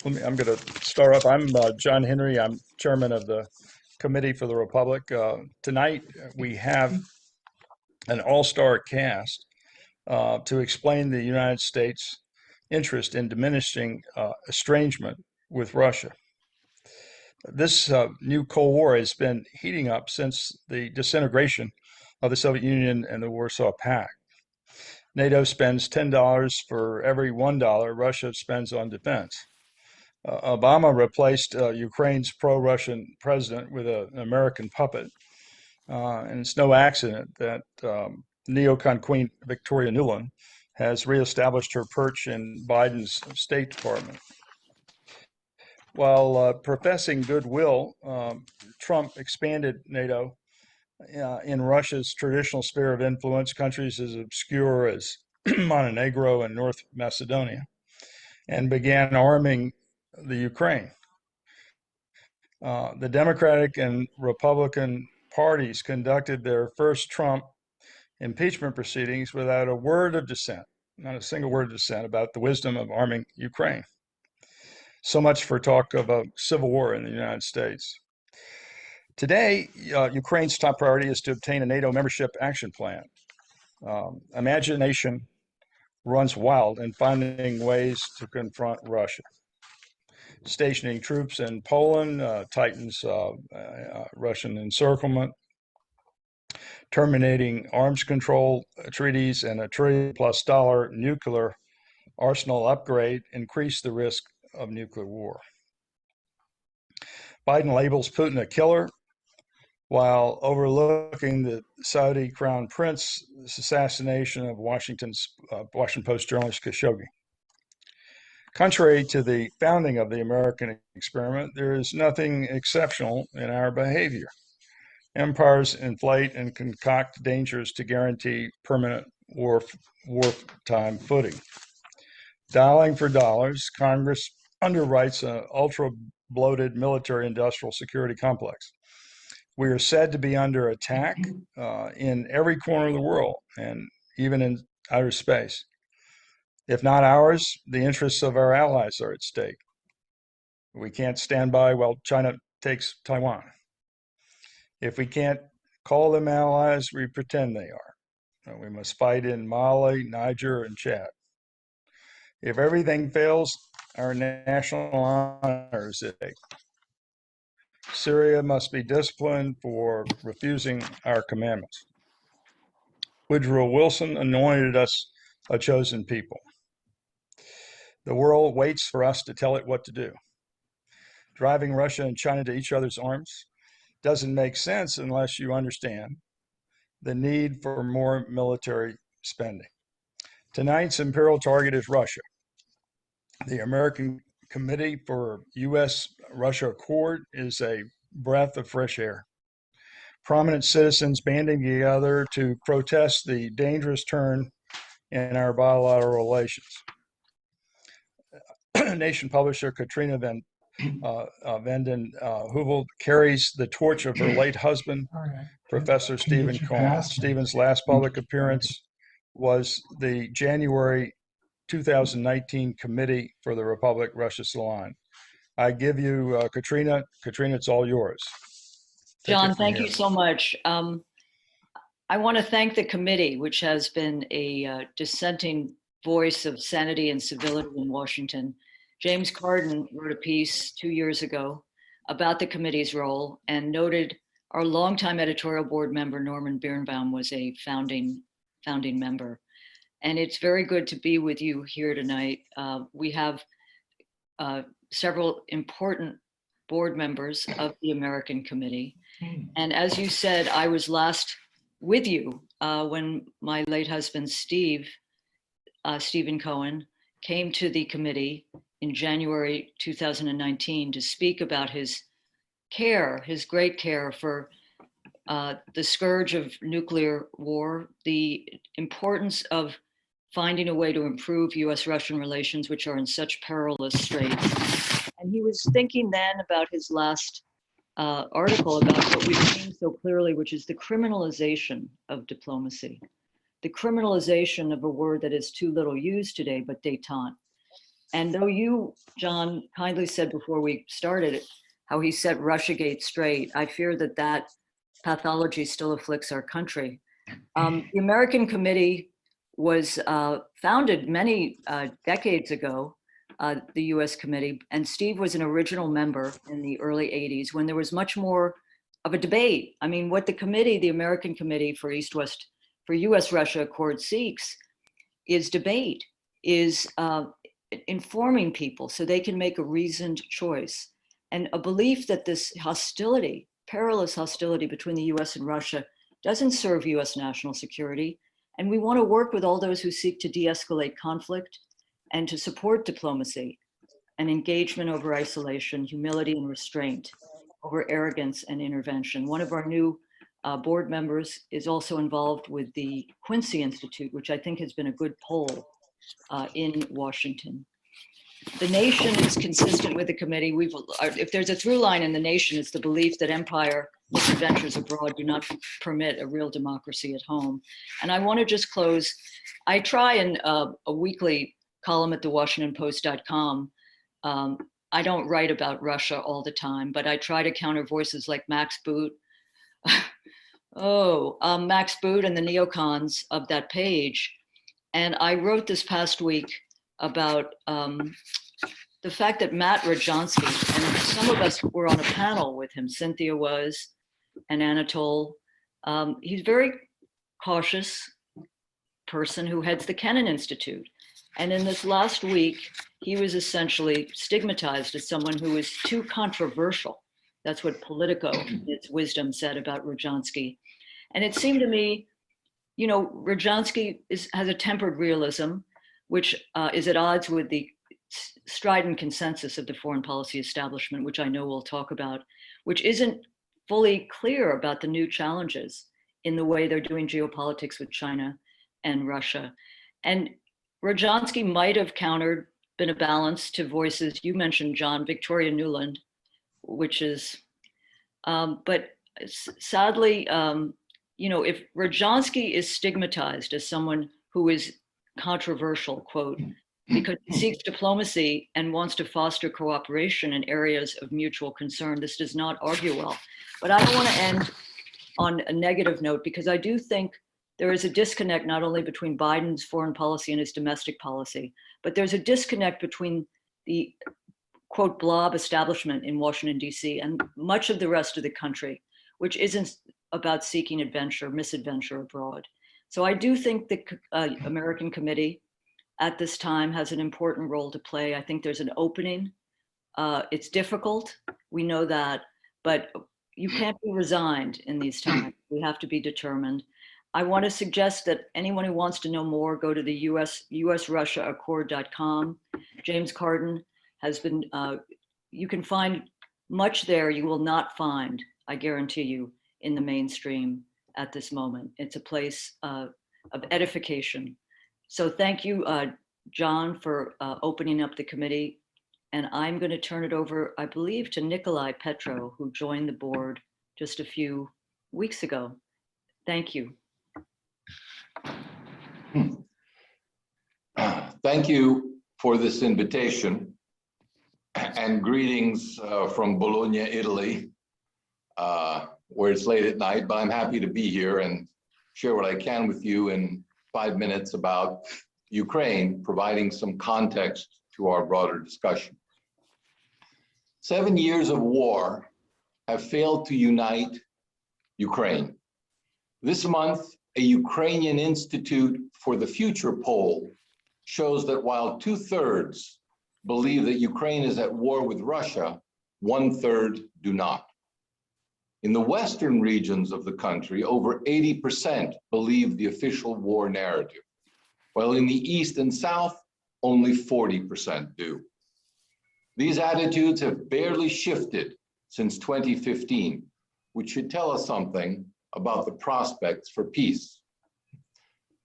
I'm going to start off. I'm John Henry. I'm chairman of the Committee for the Republic. Tonight, we have an all-star cast to explain the United States' interest in diminishing estrangement with Russia. This new Cold War has been heating up since the disintegration of the Soviet Union and the Warsaw Pact. NATO spends $10 for every $1 Russia spends on defense. Obama replaced Ukraine's pro-Russian president with an American puppet. And it's no accident that neocon Queen Victoria Nuland has reestablished her perch in Biden's State Department. While professing goodwill, Trump expanded NATO in Russia's traditional sphere of influence, countries as obscure as Montenegro and North Macedonia, and began arming the Ukraine. The Democratic and Republican parties conducted their first Trump impeachment proceedings without a word of dissent, not a single word of dissent about the wisdom of arming Ukraine. So much for talk of a civil war in the United States. Today, Ukraine's top priority is to obtain a NATO membership action plan. Imagination runs wild in finding ways to confront Russia. Stationing troops in Poland tightens Russian encirclement, terminating arms control treaties and a $1 trillion+ nuclear arsenal upgrade increase the risk of nuclear war. Biden labels Putin a killer while overlooking the Saudi crown prince's assassination of Washington Post journalist Khashoggi. Contrary to the founding of the American experiment, there is nothing exceptional in our behavior. Empires inflate and concoct dangers to guarantee permanent wartime footing. Dialing for dollars, Congress underwrites an ultra-bloated military-industrial security complex. We are said to be under attack in every corner of the world and even in outer space. If not ours, the interests of our allies are at stake. We can't stand by while China takes Taiwan. If we can't call them allies, we pretend they are. We must fight in Mali, Niger, and Chad. If everything fails, our national honor is at stake. Syria must be disciplined for refusing our commandments. Woodrow Wilson anointed us a chosen people. The world waits for us to tell it what to do. Driving Russia and China to each other's arms doesn't make sense unless you understand the need for more military spending. Tonight's imperial target is Russia. The American Committee for U.S.-Russia Accord is a breath of fresh air. Prominent citizens banding together to protest the dangerous turn in our bilateral relations. Nation publisher Katrina Vanden Heuvel carries the torch of her late husband, Professor Stephen Cohen. Stephen's last public appearance was the January 2019 Committee for the Republic Russia Salon. I give you Katrina. Katrina, it's all yours. John, thank you so much. I want to thank the committee, which has been a dissenting voice of sanity and civility in Washington. James Carden wrote a piece 2 years ago about the committee's role and noted our longtime editorial board member, Norman Birnbaum, was a founding member. And it's very good to be with you here tonight. We have several important board members of the American Committee. And as you said, I was last with you when my late husband, Stephen Cohen, came to the committee in January 2019 to speak about his care, his great care for the scourge of nuclear war, the importance of finding a way to improve US-Russian relations, which are in such perilous straits. And he was thinking then about his last article about what we've seen so clearly, which is the criminalization of diplomacy, the criminalization of a word that is too little used today, but détente. And though you, John, kindly said before we started how he set Russiagate straight, I fear that that pathology still afflicts our country. The American Committee was founded many decades ago, the US Committee, and Steve was an original member in the early 80s when there was much more of a debate. I mean, what the committee, the American Committee for East-West, for US-Russia Accord seeks is debate, is informing people so they can make a reasoned choice. And a belief that this hostility, perilous hostility between the US and Russia doesn't serve US national security. And we want to work with all those who seek to de-escalate conflict and to support diplomacy and engagement over isolation, humility and restraint over arrogance and intervention. One of our new board members is also involved with the Quincy Institute, which I think has been a good poll in Washington. The nation is consistent with the committee. If there's a through line in the nation, it's the belief that empire misadventures abroad do not permit a real democracy at home. And I want to just close. I try in a weekly column at thewashingtonpost.com. I don't write about Russia all the time, but I try to counter voices like Max Boot. Max Boot and the neocons of that page. And I wrote this past week about the fact that Matt Rajansky, and some of us were on a panel with him, Cynthia was, and Anatole. He's a very cautious person who heads the Kennan Institute. And in this last week, he was essentially stigmatized as someone who is too controversial. That's what Politico, its wisdom, said about Rajansky. And it seemed to me, you know, Rajansky has a tempered realism, which is at odds with the strident consensus of the foreign policy establishment, which I know we'll talk about, which isn't fully clear about the new challenges in the way they're doing geopolitics with China and Russia. And Rajansky might have been a balance to voices, you mentioned, John, Victoria Nuland, which is, but sadly, you know, if Rajansky is stigmatized as someone who is controversial, quote, because he seeks diplomacy and wants to foster cooperation in areas of mutual concern, this does not argue well. But I don't want to end on a negative note, because I do think there is a disconnect not only between Biden's foreign policy and his domestic policy, but there's a disconnect between the, quote, blob establishment in Washington, D.C. and much of the rest of the country, which isn't about seeking misadventure abroad. So I do think the American Committee at this time has an important role to play. I think there's an opening. It's difficult, we know that, but you can't be resigned in these times. We have to be determined. I want to suggest that anyone who wants to know more, go to the usrussiaaccord.com. James Carden has been, you can find much there you will not find, I guarantee you, in the mainstream at this moment. It's a place of edification. So thank you, John, for opening up the committee. And I'm going to turn it over, I believe, to Nikolai Petro, who joined the board just a few weeks ago. Thank you. Thank you for this invitation, and greetings from Bologna, Italy, where it's late at night, but I'm happy to be here and share what I can with you in 5 minutes about Ukraine, providing some context to our broader discussion. 7 years of war have failed to unite Ukraine. This month, a Ukrainian Institute for the Future poll shows that while 2/3 believe that Ukraine is at war with Russia, 1/3 do not. In the Western regions of the country, over 80% believe the official war narrative, while in the East and South, only 40% do. These attitudes have barely shifted since 2015, which should tell us something about the prospects for peace.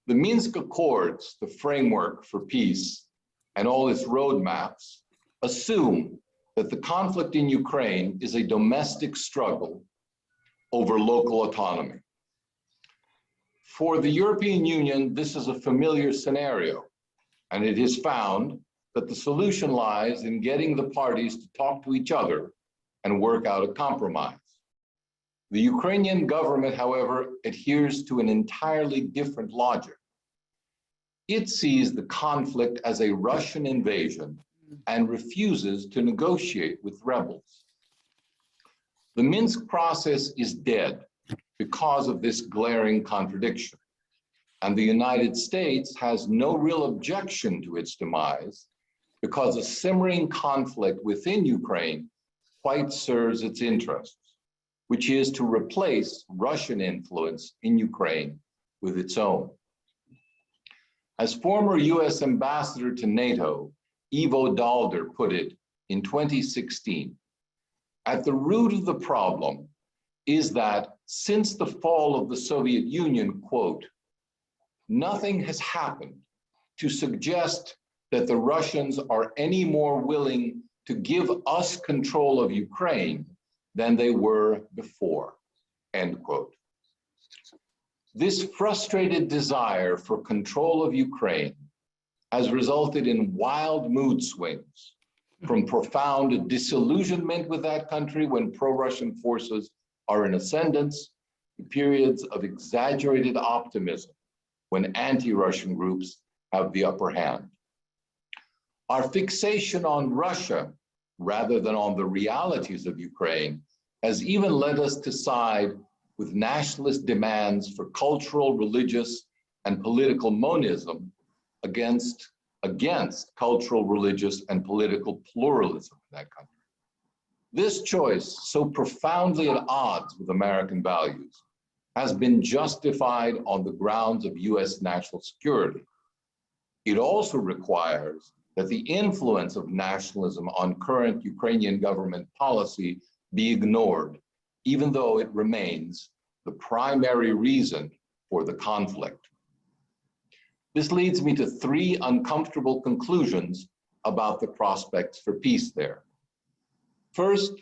The Minsk Accords, the framework for peace, and all its roadmaps assume that the conflict in Ukraine is a domestic struggle over local autonomy. For the European Union, this is a familiar scenario, and it has found that the solution lies in getting the parties to talk to each other and work out a compromise. The Ukrainian government, however, adheres to an entirely different logic. It sees the conflict as a Russian invasion and refuses to negotiate with rebels. The Minsk process is dead because of this glaring contradiction, and the United States has no real objection to its demise because a simmering conflict within Ukraine quite serves its interests, which is to replace Russian influence in Ukraine with its own. As former US ambassador to NATO, Ivo Dalder put it in 2016, at the root of the problem is that since the fall of the Soviet Union, quote, nothing has happened to suggest that the Russians are any more willing to give us control of Ukraine than they were before, end quote. This frustrated desire for control of Ukraine has resulted in wild mood swings, from profound disillusionment with that country when pro-Russian forces are in ascendance, to periods of exaggerated optimism when anti-Russian groups have the upper hand. Our fixation on Russia, rather than on the realities of Ukraine, has even led us to side with nationalist demands for cultural, religious, and political monism against cultural, religious, and political pluralism in that country. This choice, so profoundly at odds with American values, has been justified on the grounds of US national security. It also requires that the influence of nationalism on current Ukrainian government policy be ignored, even though it remains the primary reason for the conflict. This leads me to three uncomfortable conclusions about the prospects for peace there. First,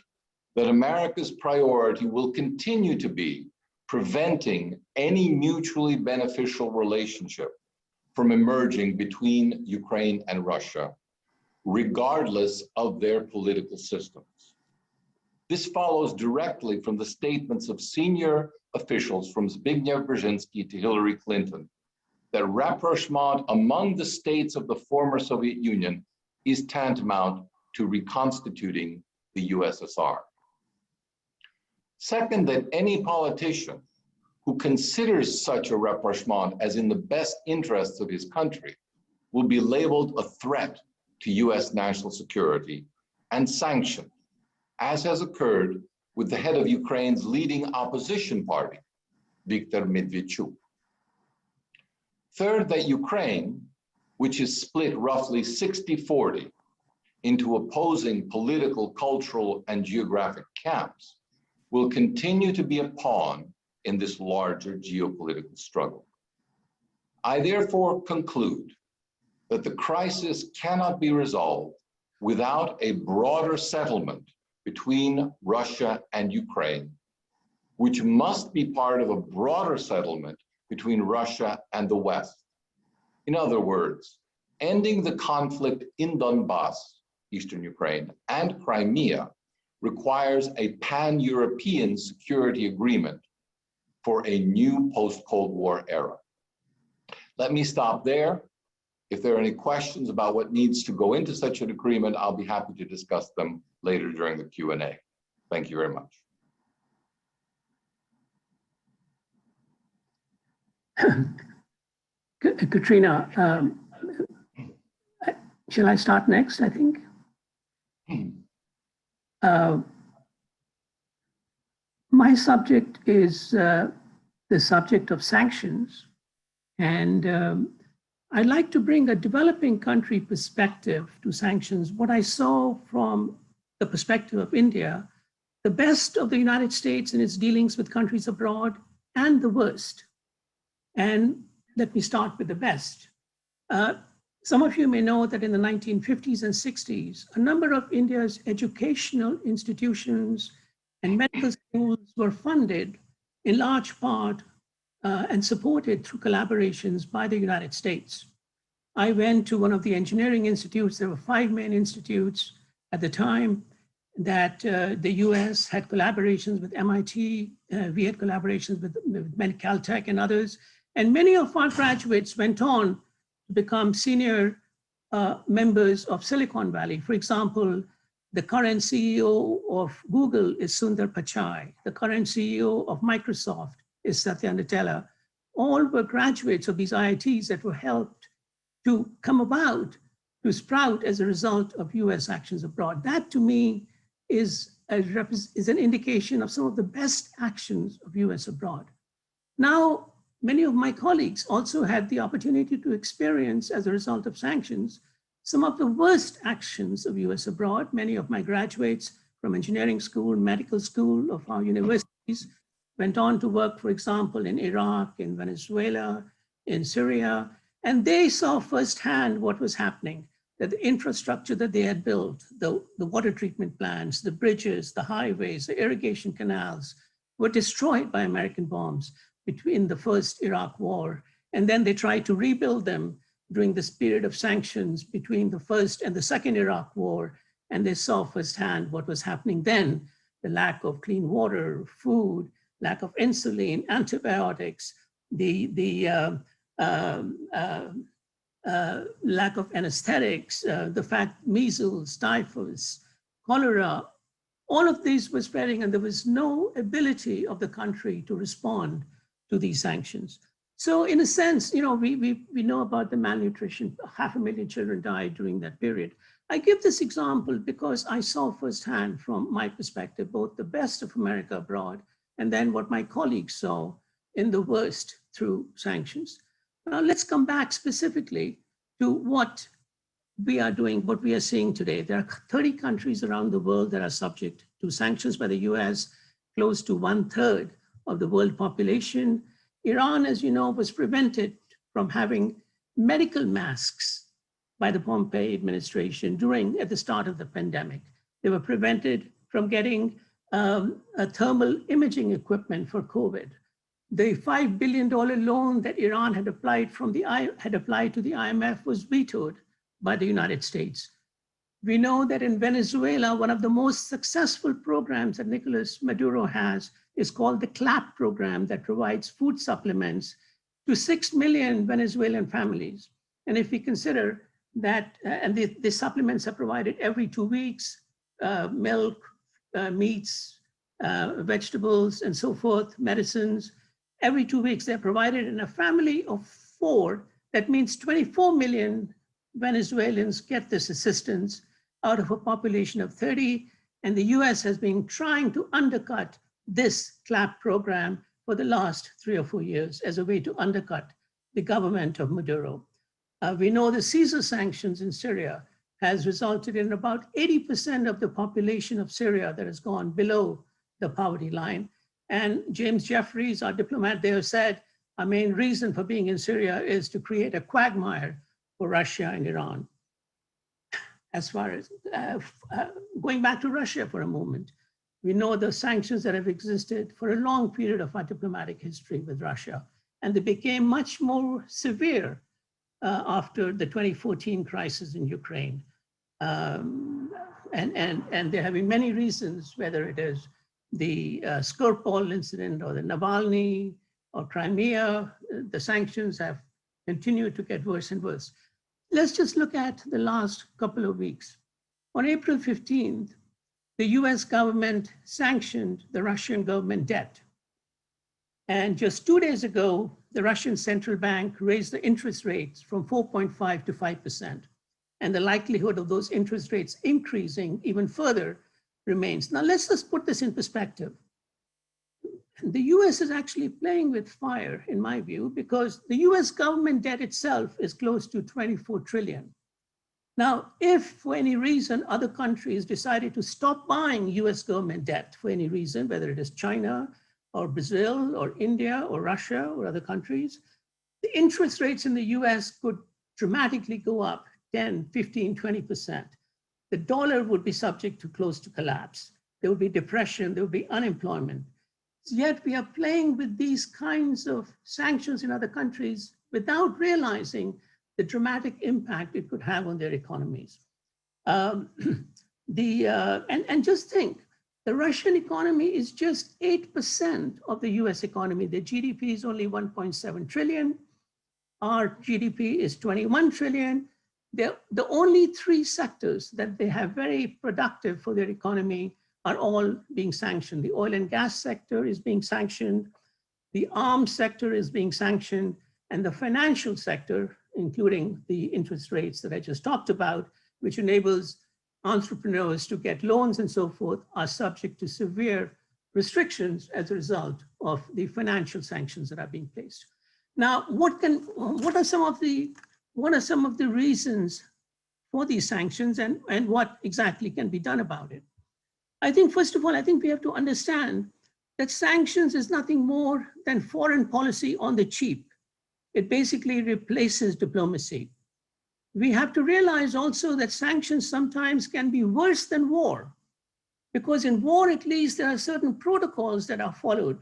that America's priority will continue to be preventing any mutually beneficial relationship from emerging between Ukraine and Russia, regardless of their political systems. This follows directly from the statements of senior officials from Zbigniew Brzezinski to Hillary Clinton that rapprochement among the states of the former Soviet Union is tantamount to reconstituting the USSR. Second, that any politician who considers such a rapprochement as in the best interests of his country will be labeled a threat to US national security and sanctioned, as has occurred with the head of Ukraine's leading opposition party, Viktor Medvedchuk. Third, that Ukraine, which is split roughly 60-40 into opposing political, cultural, and geographic camps, will continue to be a pawn in this larger geopolitical struggle. I therefore conclude that the crisis cannot be resolved without a broader settlement between Russia and Ukraine, which must be part of a broader settlement between Russia and the West. In other words, ending the conflict in Donbass, Eastern Ukraine, and Crimea requires a pan-European security agreement for a new post-Cold War era. Let me stop there. If there are any questions about what needs to go into such an agreement, I'll be happy to discuss them later during the Q&A. Thank you very much. Katrina, shall I start next, I think? My subject is the subject of sanctions, and I'd like to bring a developing country perspective to sanctions. What I saw from the perspective of India, the best of the United States in its dealings with countries abroad, and the worst. And let me start with the best. Some of you may know that in the 1950s and 60s, a number of India's educational institutions and medical schools were funded in large part and supported through collaborations by the United States. I went to one of the engineering institutes. There were 5 main institutes at the time that the US had collaborations with MIT. We had collaborations with Caltech and others. And many of our graduates went on to become senior members of Silicon Valley. For example, the current CEO of Google is Sundar Pichai. The current CEO of Microsoft is Satya Nadella. All were graduates of these IITs that were helped to come about, to sprout as a result of US actions abroad. That to me is an indication of some of the best actions of US abroad. Now, many of my colleagues also had the opportunity to experience, as a result of sanctions, some of the worst actions of US abroad. Many of my graduates from engineering school, medical school of our universities went on to work, for example, in Iraq, in Venezuela, in Syria, and they saw firsthand what was happening, that the infrastructure that they had built, the water treatment plants, the bridges, the highways, the irrigation canals, were destroyed by American bombs between the first Iraq war. And then they tried to rebuild them during this period of sanctions between the first and the second Iraq war. And they saw firsthand what was happening then, the lack of clean water, food, lack of insulin, antibiotics, the lack of anesthetics, the fact measles, typhus, cholera, all of these were spreading, and there was no ability of the country to respond to these sanctions. So in a sense, we know about the malnutrition. 500,000 children died during that period. I give this example because I saw firsthand from my perspective, both the best of America abroad and then what my colleagues saw in the worst through sanctions. Now let's come back specifically to what we are doing, what we are seeing today. There are 30 countries around the world that are subject to sanctions by the US, close to 1/3 of the world population. Iran, as you know, was prevented from having medical masks by the Pompeo administration at the start of the pandemic. They were prevented from getting a thermal imaging equipment for COVID. The $5 billion loan that Iran had applied to the IMF was vetoed by the United States. We know that in Venezuela, one of the most successful programs that Nicolas Maduro has is called the CLAP program, that provides food supplements to 6 million Venezuelan families. And if we consider that, and the supplements are provided every 2 weeks, milk, meats, vegetables, and so forth, medicines, every 2 weeks they're provided in a family of 4. That means 24 million Venezuelans get this assistance out of a population of 30. And the US has been trying to undercut this CLAP program for the last 3 or 4 years as a way to undercut the government of Maduro. We know the Caesar sanctions in Syria has resulted in about 80% of the population of Syria that has gone below the poverty line. And James Jeffries, our diplomat there, said, our main reason for being in Syria is to create a quagmire for Russia and Iran. As far as going back to Russia for a moment, we know the sanctions that have existed for a long period of our diplomatic history with Russia, and they became much more severe after the 2014 crisis in Ukraine. And there have been many reasons, whether it is the Skripal incident or the Navalny or Crimea, the sanctions have continued to get worse and worse. Let's just look at the last couple of weeks. On April 15th, the US government sanctioned the Russian government debt. And just 2 days ago, the Russian central bank raised the interest rates from 4.5 to 5%. And the likelihood of those interest rates increasing even further remains. Now let's just put this in perspective. The US is actually playing with fire, in my view, because the US government debt itself is close to 24 trillion. Now, if for any reason other countries decided to stop buying US government debt for any reason, whether it is China or Brazil or India or Russia or other countries, the interest rates in the US could dramatically go up 10, 15, 20%. The dollar would be subject to close to collapse. There would be depression, there would be unemployment. Yet we are playing with these kinds of sanctions in other countries without realizing the dramatic impact it could have on their economies. And just think, the Russian economy is just 8% of the US economy. The GDP is only 1.7 trillion. Our GDP is 21 trillion. The only three sectors that they have very productive for their economy are all being sanctioned. The oil and gas sector is being sanctioned. The arms sector is being sanctioned. And the financial sector, including the interest rates that I just talked about, which enables entrepreneurs to get loans and so forth, are subject to severe restrictions as a result of the financial sanctions that are being placed. Now, what are some of the reasons for these sanctions, and what exactly can be done about it? I think, first of all, I think we have to understand that sanctions is nothing more than foreign policy on the cheap. It basically replaces diplomacy. We have to realize also that sanctions sometimes can be worse than war, because in war, at least, there are certain protocols that are followed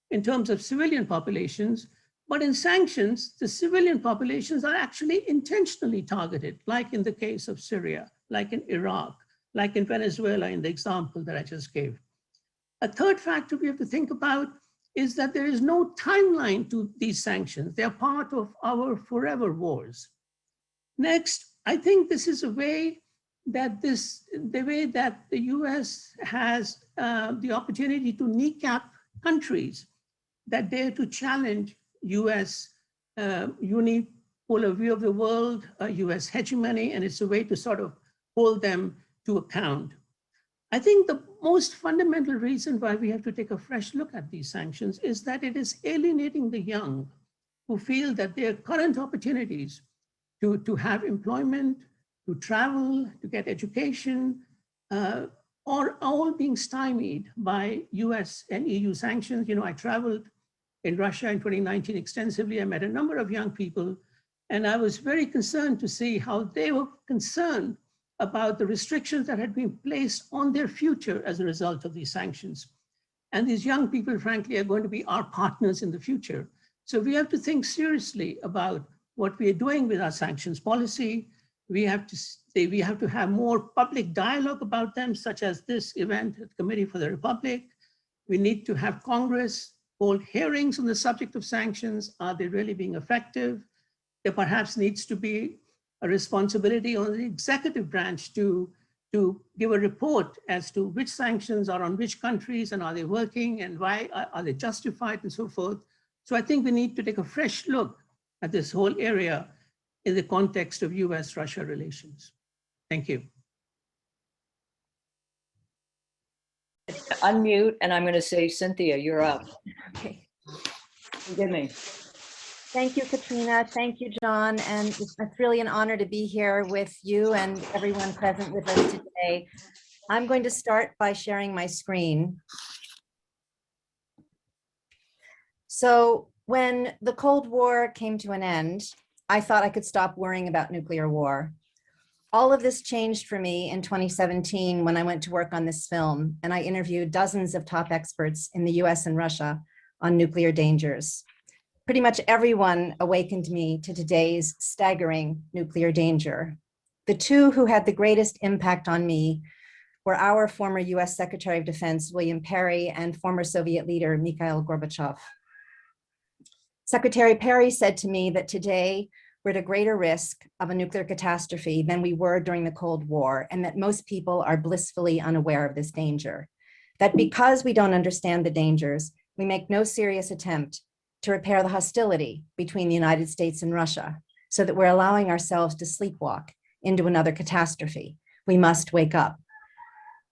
in terms of civilian populations. But in sanctions, the civilian populations are actually intentionally targeted, like in the case of Syria, like in Iraq, like in Venezuela, in the example that I just gave. A third factor we have to think about is that there is no timeline to these sanctions. They're part of our forever wars. Next, I think this is a way that the US has the opportunity to kneecap countries that dare to challenge US unipolar view of the world, US hegemony, and it's a way to sort of hold them to account. I think the most fundamental reason why we have to take a fresh look at these sanctions is that it is alienating the young who feel that their current opportunities to have employment, to travel, to get education, are all being stymied by US and EU sanctions. You know, I traveled in Russia in 2019 extensively. I met a number of young people, and I was very concerned to see how they were concerned about the restrictions that had been placed on their future as a result of these sanctions. And these young people, frankly, are going to be our partners in the future. So we have to think seriously about what we are doing with our sanctions policy. We have to have more public dialogue about them, such as this event at the Committee for the Republic. We need to have Congress hold hearings on the subject of sanctions. Are they really being effective? There perhaps needs to be a responsibility on the executive branch to give a report as to which sanctions are on which countries and are they working and why are they justified and so forth. So I think we need to take a fresh look at this whole area in the context of US-Russia relations. Thank you. Unmute, and I'm going to say, Cynthia, you're up. Okay. Forgive me. Thank you, Katrina. Thank you, John. And it's really an honor to be here with you and everyone present with us today. I'm going to start by sharing my screen. So when the Cold War came to an end, I thought I could stop worrying about nuclear war. All of this changed for me in 2017 when I went to work on this film, and I interviewed dozens of top experts in the US and Russia on nuclear dangers. Pretty much everyone awakened me to today's staggering nuclear danger. The two who had the greatest impact on me were our former US Secretary of Defense, William Perry, and former Soviet leader, Mikhail Gorbachev. Secretary Perry said to me that today we're at a greater risk of a nuclear catastrophe than we were during the Cold War, and that most people are blissfully unaware of this danger. That because we don't understand the dangers, we make no serious attempt to repair the hostility between the United States and Russia, so that we're allowing ourselves to sleepwalk into another catastrophe. We must wake up.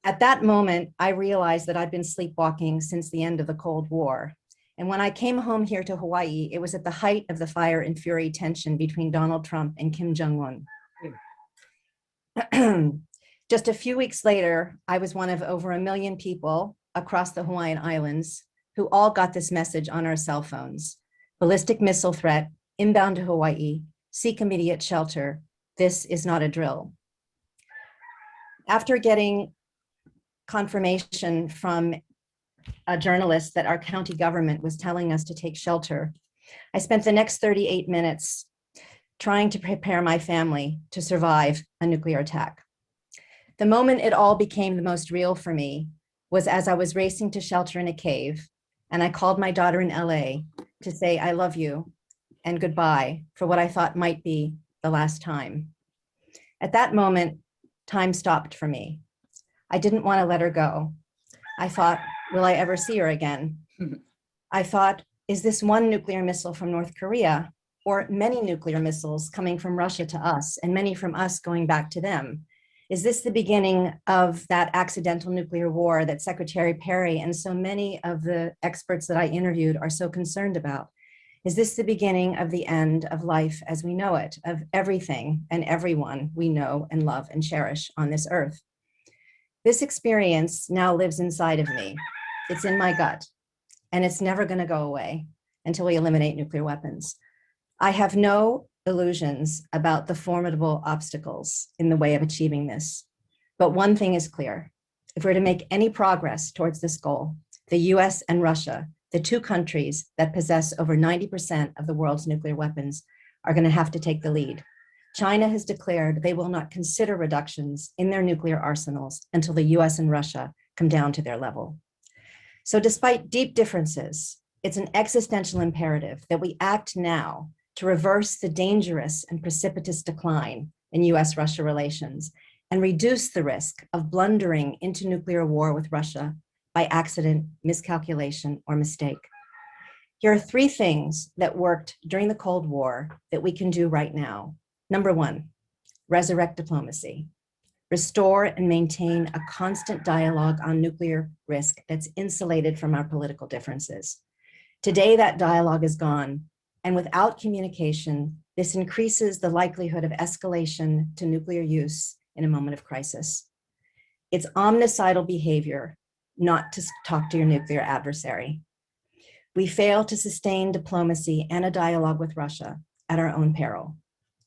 At that moment, I realized that I'd been sleepwalking since the end of the Cold War. And when I came home here to Hawaii, it was at the height of the fire and fury tension between Donald Trump and Kim Jong-un. Just a few weeks later, I was one of over 1 million people across the Hawaiian Islands who all got this message on our cell phones. Ballistic missile threat, inbound to Hawaii, seek immediate shelter. This is not a drill. After getting confirmation from a journalist that our county government was telling us to take shelter, I spent the next 38 minutes trying to prepare my family to survive a nuclear attack. The moment it all became the most real for me was as I was racing to shelter in a cave, and I called my daughter in LA to say, I love you and goodbye for what I thought might be the last time. At that moment, time stopped for me. I didn't want to let her go. I thought, will I ever see her again? I thought, is this one nuclear missile from North Korea or many nuclear missiles coming from Russia to us and many from us going back to them? Is this the beginning of that accidental nuclear war that Secretary Perry and so many of the experts that I interviewed are so concerned about? Is this the beginning of the end of life as we know it, of everything and everyone we know and love and cherish on this earth? This experience now lives inside of me. It's in my gut, and it's never going to go away until we eliminate nuclear weapons. I have no illusions about the formidable obstacles in the way of achieving this. But one thing is clear. If we're to make any progress towards this goal, the US and Russia, the two countries that possess over 90% of the world's nuclear weapons, are going to have to take the lead. China has declared they will not consider reductions in their nuclear arsenals until the US and Russia come down to their level. So despite deep differences, it's an existential imperative that we act now to reverse the dangerous and precipitous decline in US-Russia relations and reduce the risk of blundering into nuclear war with Russia by accident, miscalculation, or mistake. Here are three things that worked during the Cold War that we can do right now. Number one, resurrect diplomacy. Restore and maintain a constant dialogue on nuclear risk that's insulated from our political differences. Today, that dialogue is gone, and without communication, this increases the likelihood of escalation to nuclear use in a moment of crisis. It's omnicidal behavior not to talk to your nuclear adversary. We fail to sustain diplomacy and a dialogue with Russia at our own peril.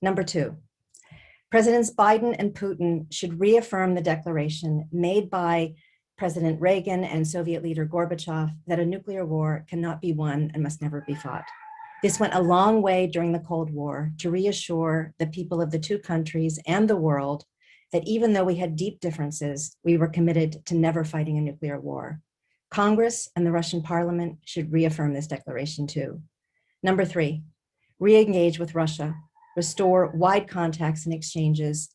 Number two, Presidents Biden and Putin should reaffirm the declaration made by President Reagan and Soviet leader Gorbachev that a nuclear war cannot be won and must never be fought. This went a long way during the Cold War to reassure the people of the two countries and the world that even though we had deep differences, we were committed to never fighting a nuclear war. Congress and the Russian parliament should reaffirm this declaration too. Number three, re-engage with Russia, restore wide contacts and exchanges.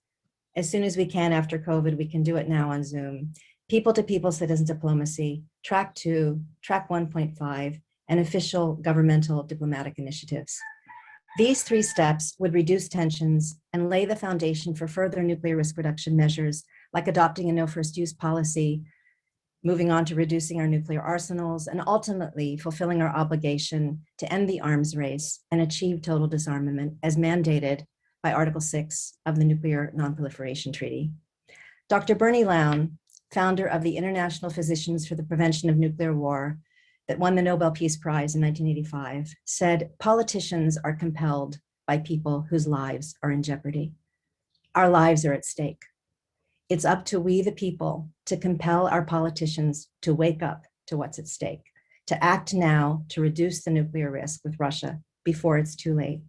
As soon as we can after COVID, we can do it now on Zoom. People-to-people citizen diplomacy, track 2, track 1.5, and official governmental diplomatic initiatives. These three steps would reduce tensions and lay the foundation for further nuclear risk reduction measures, like adopting a no first use policy, moving on to reducing our nuclear arsenals, and ultimately fulfilling our obligation to end the arms race and achieve total disarmament as mandated by Article 6 of the Nuclear Non-Proliferation Treaty. Dr. Bernie Lown, founder of the International Physicians for the Prevention of Nuclear War, that won the Nobel Peace Prize in 1985, said, politicians are compelled by people whose lives are in jeopardy. Our lives are at stake. It's up to we, the people, to compel our politicians to wake up to what's at stake, to act now to reduce the nuclear risk with Russia before it's too late.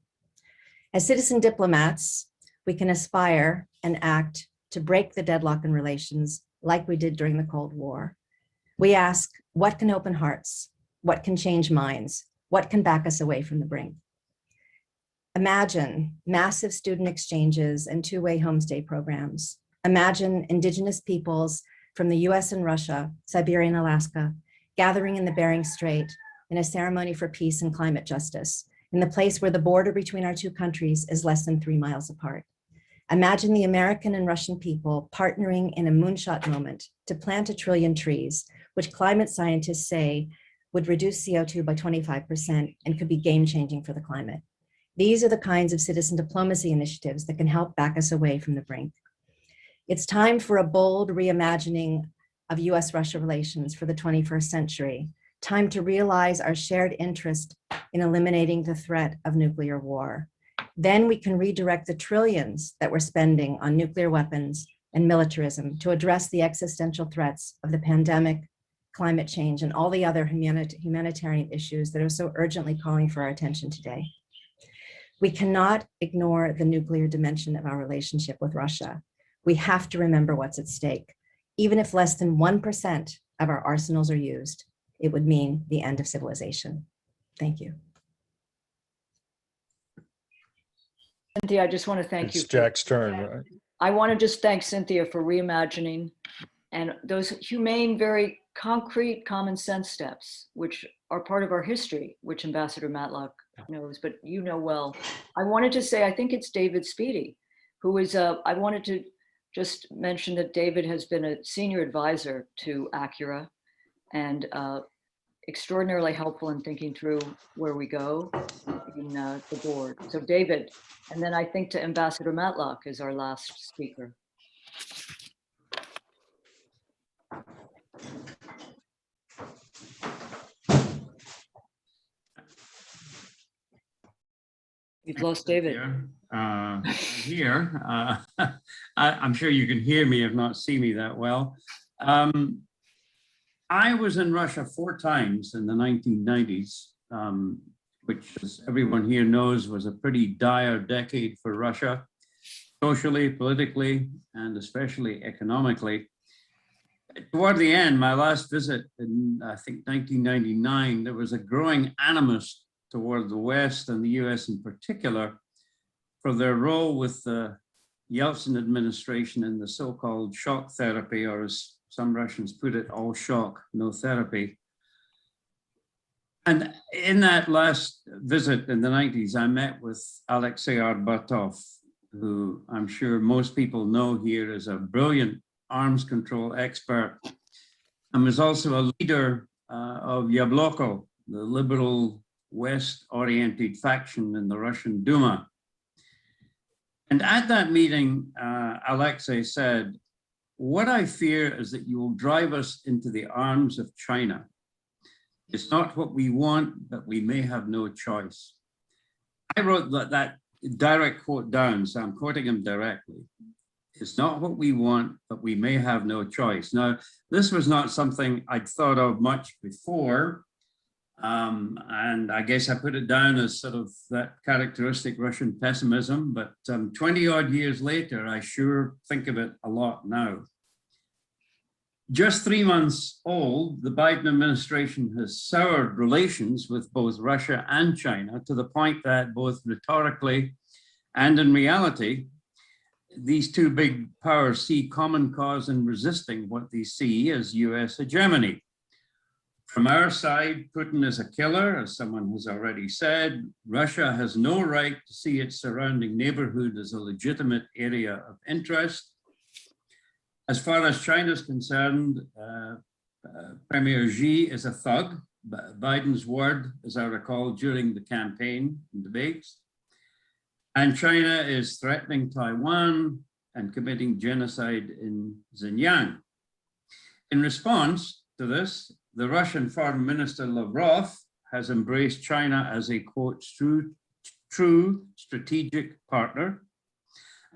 As citizen diplomats, we can aspire and act to break the deadlock in relations like we did during the Cold War. We ask, what can open hearts? What can change minds? What can back us away from the brink? Imagine massive student exchanges and two-way homestay programs. Imagine indigenous peoples from the US and Russia, Siberia and Alaska, gathering in the Bering Strait in a ceremony for peace and climate justice, in the place where the border between our two countries is less than 3 miles apart. Imagine the American and Russian people partnering in a moonshot moment to plant 1 trillion trees, which climate scientists say would reduce CO2 by 25% and could be game-changing for the climate. These are the kinds of citizen diplomacy initiatives that can help back us away from the brink. It's time for a bold reimagining of US-Russia relations for the 21st century, time to realize our shared interest in eliminating the threat of nuclear war. Then we can redirect the trillions that we're spending on nuclear weapons and militarism to address the existential threats of the pandemic, climate change, and all the other humanitarian issues that are so urgently calling for our attention today. We cannot ignore the nuclear dimension of our relationship with Russia. We have to remember what's at stake. Even if less than 1% of our arsenals are used, it would mean the end of civilization. Thank you. Cynthia, I just want to thank you. It's Jack's turn, right? I want to just thank Cynthia for reimagining and those humane, very concrete, common sense steps, which are part of our history, which Ambassador Matlock knows, but you know well. I wanted to say, I think it's David Speedy, who is, I wanted to just mention that David has been a senior advisor to Acura and extraordinarily helpful in thinking through where we go in the board. So David, and then I think to Ambassador Matlock is our last speaker. You've lost David. Here. I'm sure you can hear me, if not see me that well. I was in Russia 4 times in the 1990s, which, as everyone here knows, was a pretty dire decade for Russia, socially, politically, and especially economically. Toward the end, my last visit in, I think, 1999, there was a growing animus toward the West and the US in particular for their role with the Yeltsin administration in the so-called shock therapy, or as some Russians put it, all shock, no therapy. And in that last visit in the 90s, I met with Alexei Arbatov, who I'm sure most people know here as a brilliant arms control expert, and was also a leader of Yabloko, the liberal West-oriented faction in the Russian Duma. And at that meeting, Alexei said, "What I fear is that you will drive us into the arms of China. It's not what we want, but we may have no choice." I wrote that direct quote down, so I'm quoting him directly. It's not what we want, but we may have no choice. Now, this was not something I'd thought of much before. And I guess I put it down as sort of that characteristic Russian pessimism, but 20 odd years later, I sure think of it a lot now. Just 3 months old, the Biden administration has soured relations with both Russia and China to the point that both rhetorically and in reality, these two big powers see common cause in resisting what they see as US hegemony. From our side, Putin is a killer, as someone has already said. Russia has no right to see its surrounding neighborhood as a legitimate area of interest. As far as China is concerned, Premier Xi is a thug, Biden's word, as I recall, during the campaign and debates. And China is threatening Taiwan and committing genocide in Xinjiang. In response to this, the Russian Foreign Minister Lavrov has embraced China as a, quote, true strategic partner.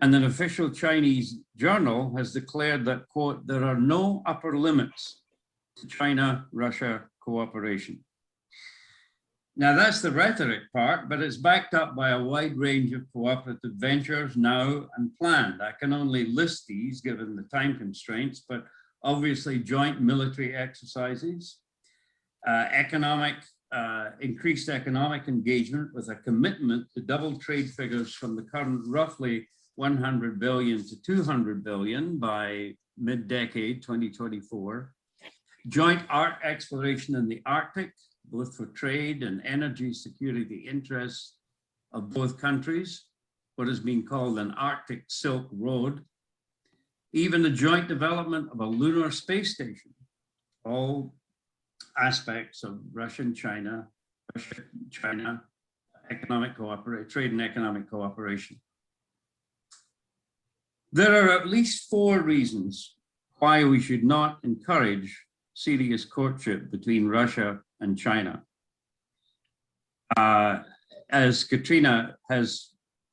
And an official Chinese journal has declared that, quote, there are no upper limits to China-Russia cooperation. Now that's the rhetoric part, but it's backed up by a wide range of cooperative ventures now and planned. I can only list these given the time constraints, but obviously joint military exercises, increased economic engagement with a commitment to double trade figures from the current roughly 100 billion to 200 billion by mid-decade 2024, joint art exploration in the Arctic, both for trade and energy security interests of both countries, what is being called an Arctic Silk Road, even the joint development of a lunar space station, all aspects of Russia-China economic cooperation, trade and economic cooperation. There are at least 4 reasons why we should not encourage serious courtship between Russia and China. As Katrina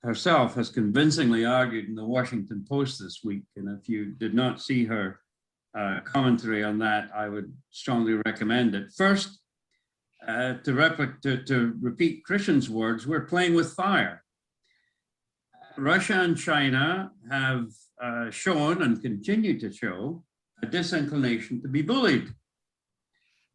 herself has convincingly argued in the Washington Post this week, and if you did not see her commentary on that, I would strongly recommend it. First, to repeat Christian's words, we're playing with fire. Russia and China have shown and continue to show a disinclination to be bullied.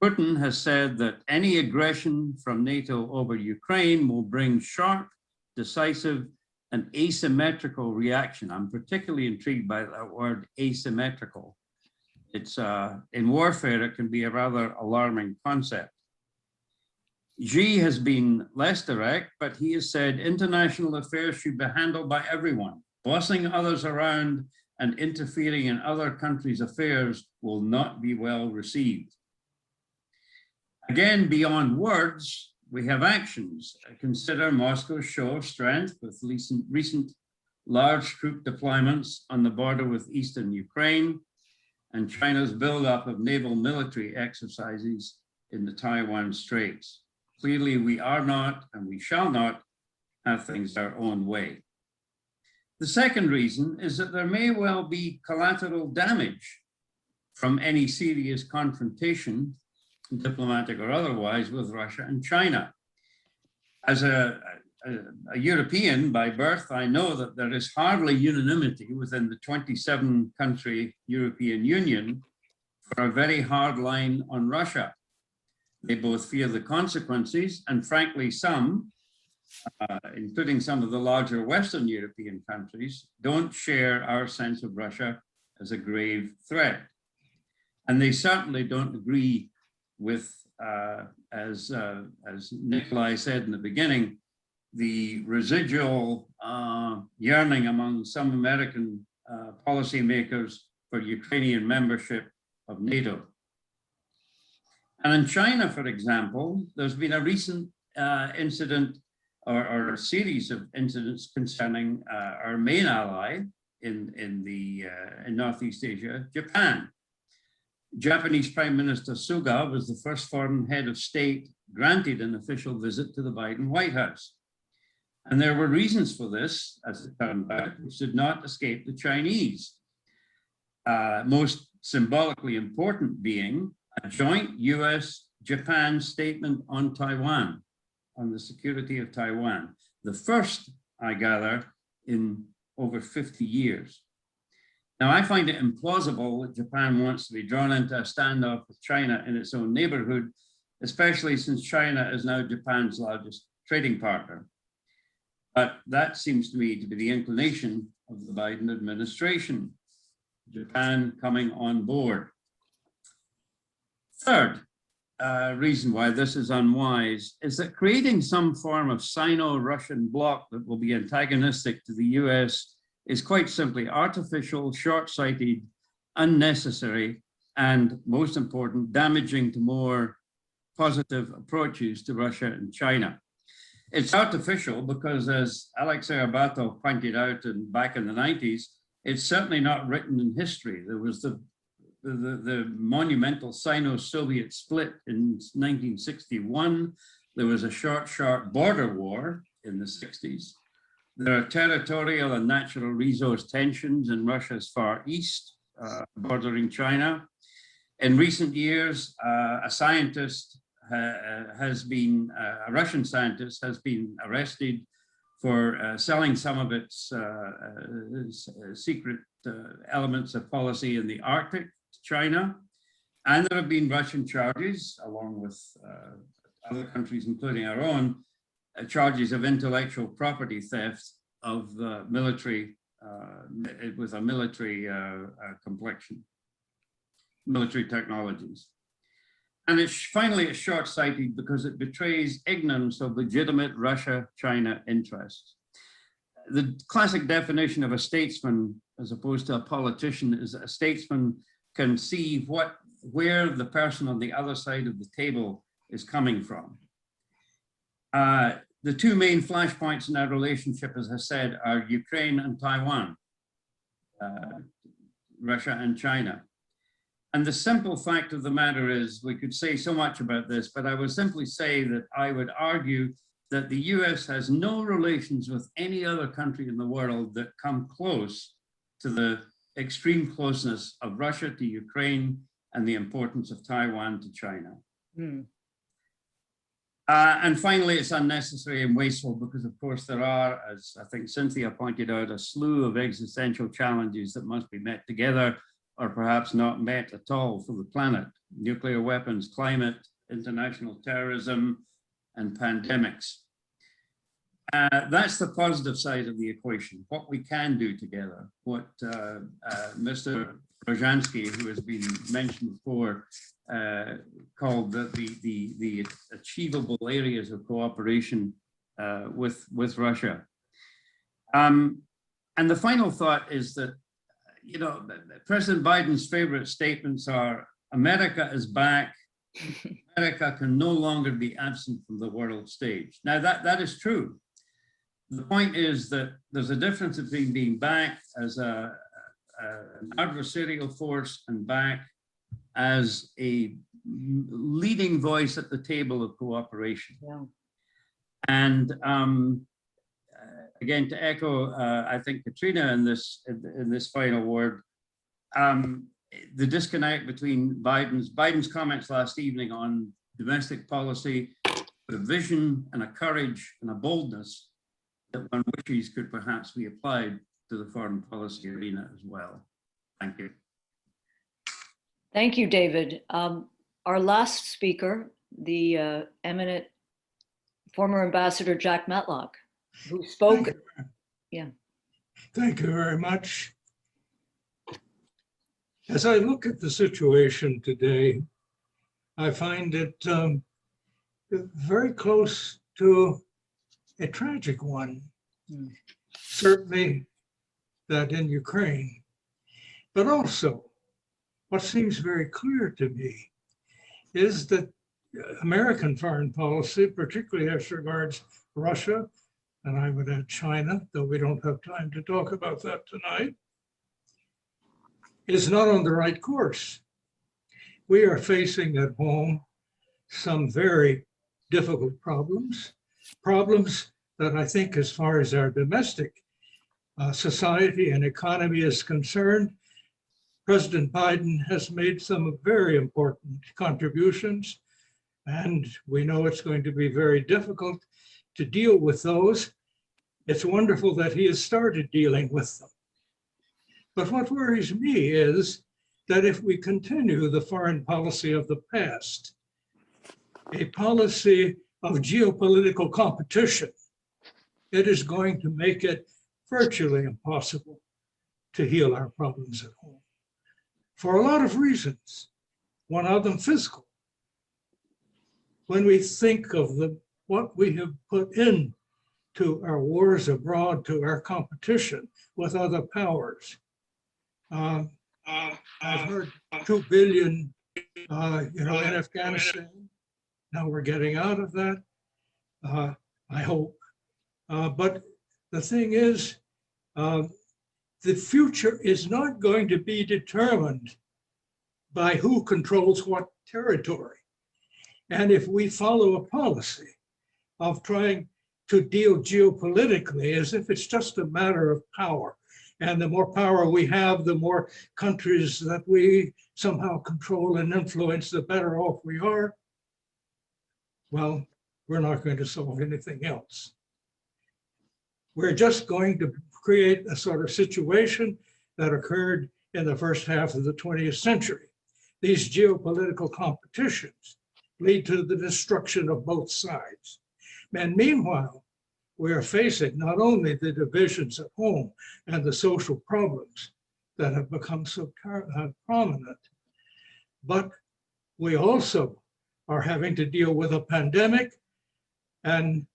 Putin has said that any aggression from NATO over Ukraine will bring sharp, decisive, and asymmetrical reaction. I'm particularly intrigued by that word, asymmetrical. It's in warfare, it can be a rather alarming concept. Xi has been less direct, but he has said international affairs should be handled by everyone. Bossing others around and interfering in other countries' affairs will not be well received. Again, beyond words, we have actions. Consider Moscow's show of strength with recent large troop deployments on the border with eastern Ukraine and China's buildup of naval military exercises in the Taiwan Straits. Clearly, we are not and we shall not have things our own way. The second reason is that there may well be collateral damage from any serious confrontation, diplomatic or otherwise, with Russia and China. As a European by birth, I know that there is hardly unanimity within the 27-country European Union for a very hard line on Russia. They both fear the consequences, and frankly, some, including some of the larger Western European countries, don't share our sense of Russia as a grave threat. And they certainly don't agree with, as Nikolai said in the beginning, the residual yearning among some American policymakers for Ukrainian membership of NATO. And in China, for example, there's been a recent incident or a series of incidents concerning our main ally in Northeast Asia, Japan. Japanese Prime Minister Suga was the first foreign head of state granted an official visit to the Biden White House. And there were reasons for this, as it turned out, which did not escape the Chinese. Most symbolically important being a joint US-Japan statement on Taiwan, on the security of Taiwan. The first, I gather, in over 50 years. Now, I find it implausible that Japan wants to be drawn into a standoff with China in its own neighborhood, especially since China is now Japan's largest trading partner. But that seems to me to be the inclination of the Biden administration, Japan coming on board. Third reason why this is unwise is that creating some form of Sino-Russian bloc that will be antagonistic to the US is quite simply artificial, short-sighted, unnecessary, and most important, damaging to more positive approaches to Russia and China. It's artificial because, as Alexei Arbatov pointed out back in the 90s, it's certainly not written in history. There was the monumental Sino-Soviet split in 1961. There was a short border war in the 60s. There are territorial and natural resource tensions in Russia's far east, bordering China. In recent years, a Russian scientist has been arrested for selling some of its secret elements of policy in the Arctic to China. And there have been Russian charges, along with other countries, including our own, charges of intellectual property theft of military, with a military complexion, military technologies. And it's finally short-sighted because it betrays ignorance of legitimate Russia-China interests. The classic definition of a statesman, as opposed to a politician, is that a statesman can see where the person on the other side of the table is coming from. The two main flashpoints in our relationship, as I said, are Ukraine and Taiwan, Russia and China. And the simple fact of the matter is, we could say so much about this, but I would simply say that I would argue that the US has no relations with any other country in the world that come close to the extreme closeness of Russia to Ukraine and the importance of Taiwan to China. And finally, it's unnecessary and wasteful because, of course, there are, as I think Cynthia pointed out, a slew of existential challenges that must be met together or perhaps not met at all for the planet: nuclear weapons, climate, international terrorism, and pandemics. That's the positive side of the equation, what we can do together, what Mr. Rojansky, who has been mentioned before, called the achievable areas of cooperation with Russia. And the final thought is that, you know, President Biden's favorite statements are, America is back. America can no longer be absent from the world stage. Now that is true. The point is that there's a difference between being back as an adversarial force and back as a leading voice at the table of cooperation. Yeah. And again, to echo, I think Katrina in this final word, the disconnect between Biden's comments last evening on domestic policy, a vision and a courage and a boldness that one wishes could perhaps be applied to the foreign policy arena as well. Thank you. Thank you, David. Our last speaker, the eminent former Ambassador Jack Matlock, who spoke. Yeah. Thank you very much. As I look at the situation today, I find it very close to a tragic one. Certainly that in Ukraine, but also what seems very clear to me is that American foreign policy, particularly as regards Russia, and I would add China, though we don't have time to talk about that tonight, is not on the right course. We are facing at home some very difficult problems that I think, as far as our domestic society and economy is concerned, President Biden has made some very important contributions, and we know it's going to be very difficult to deal with those. It's wonderful that he has started dealing with them. But what worries me is that if we continue the foreign policy of the past, a policy of geopolitical competition, it is going to make it virtually impossible to heal our problems at home. For a lot of reasons, one of them physical. When we think of what we have put into our wars abroad, to our competition with other powers, I've heard 2 billion, in Afghanistan. Now we're getting out of that, I hope. But the thing is, the future is not going to be determined by who controls what territory. And if we follow a policy of trying to deal geopolitically as if it's just a matter of power, and the more power we have, the more countries that we somehow control and influence, the better off we are, well, we're not going to solve anything else. We're just going to create a sort of situation that occurred in the first half of the 20th century. These geopolitical competitions lead to the destruction of both sides. And meanwhile, we are facing not only the divisions at home and the social problems that have become so prominent, but we also are having to deal with a pandemic. And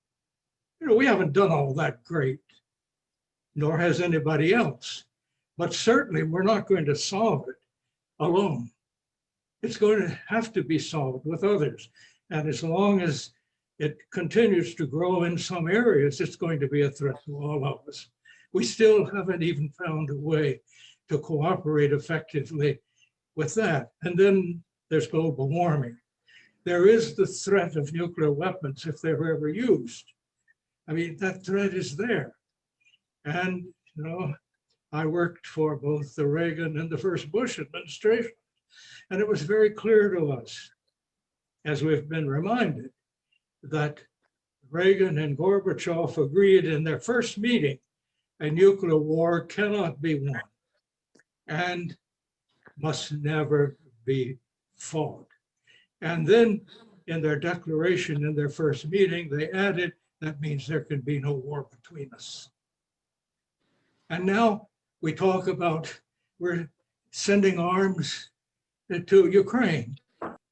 we haven't done all that great, nor has anybody else. But certainly we're not going to solve it alone. It's going to have to be solved with others. And as long as it continues to grow in some areas, it's going to be a threat to all of us. We still haven't even found a way to cooperate effectively with that. And then there's global warming. There is the threat of nuclear weapons if they're ever used. I mean, that threat is there. And, I worked for both the Reagan and the first Bush administration. And it was very clear to us, as we've been reminded, that Reagan and Gorbachev agreed in their first meeting a nuclear war cannot be won and must never be fought. And then in their declaration in their first meeting, they added, that means there can be no war between us. And now we talk about we're sending arms to Ukraine.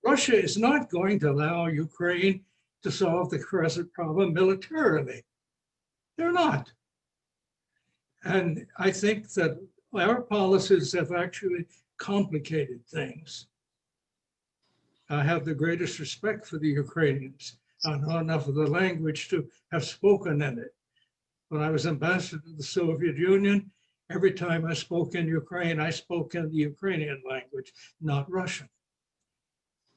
Russia is not going to allow Ukraine to solve the present problem militarily. They're not. And I think that our policies have actually complicated things. I have the greatest respect for the Ukrainians. I know enough of the language to have spoken in it. When I was ambassador to the Soviet Union, every time I spoke in Ukraine, I spoke in the Ukrainian language, not Russian.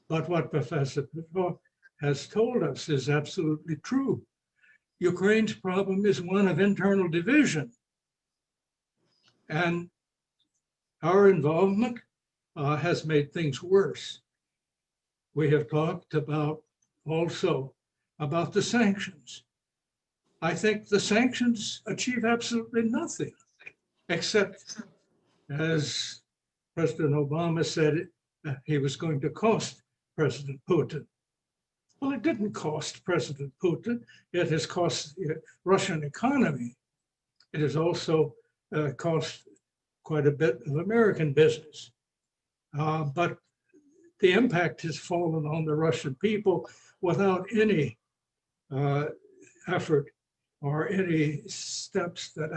But what Professor Petrov has told us is absolutely true. Ukraine's problem is one of internal division. And our involvement has made things worse. We have talked about also about the sanctions. I think the sanctions achieve absolutely nothing, except, as President Obama said, he was going to cost President Putin. Well, it didn't cost President Putin. It has cost the Russian economy. It has also cost quite a bit of American business. But the impact has fallen on the Russian people without any effort or any steps that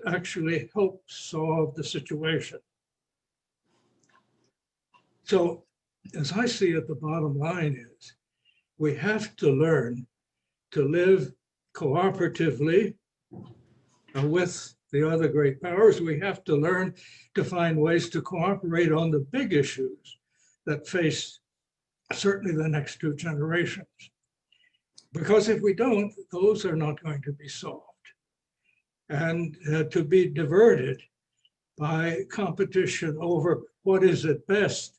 actually help solve the situation. So, as I see it, the bottom line is we have to learn to live cooperatively with the other great powers. We have to learn to find ways to cooperate on the big issues that face certainly the next two generations. Because if we don't, those are not going to be solved. And to be diverted by competition over what is at best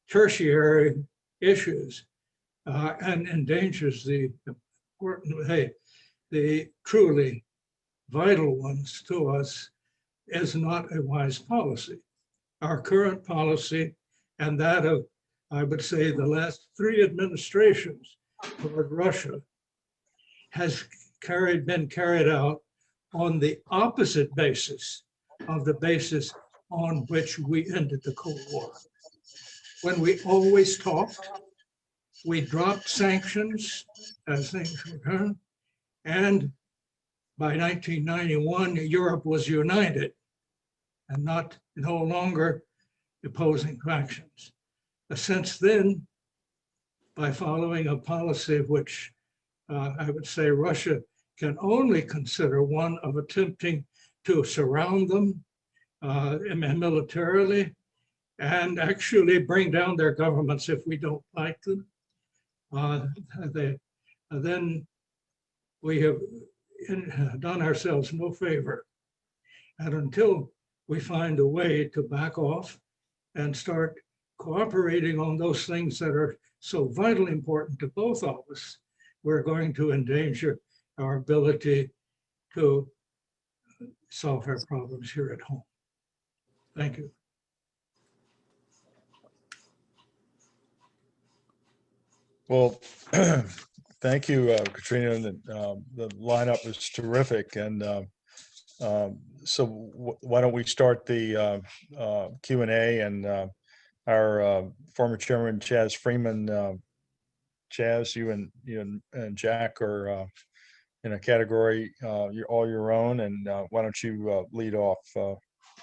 tertiary issues and endangers the important, the truly vital ones to us is not a wise policy. Our current policy and that of, I would say, the last three administrations toward Russia has been carried out on the opposite basis of the basis on which we ended the Cold War. When we always talked, we dropped sanctions as things were done, and by 1991, Europe was united and no longer opposing factions. Since then, by following a policy which I would say Russia can only consider one of attempting to surround them militarily and actually bring down their governments if we don't like them, then we have done ourselves no favor. And until we find a way to back off and start cooperating on those things that are so vitally important to both of us, we're going to endanger our ability to solve our problems here at home. Thank you. Well, thank you, Katrina. The lineup was terrific. And so why don't we start the Q&A, and our former chairman, Chaz Freeman. Chaz, you and Jack are in a category all your own. And why don't you lead off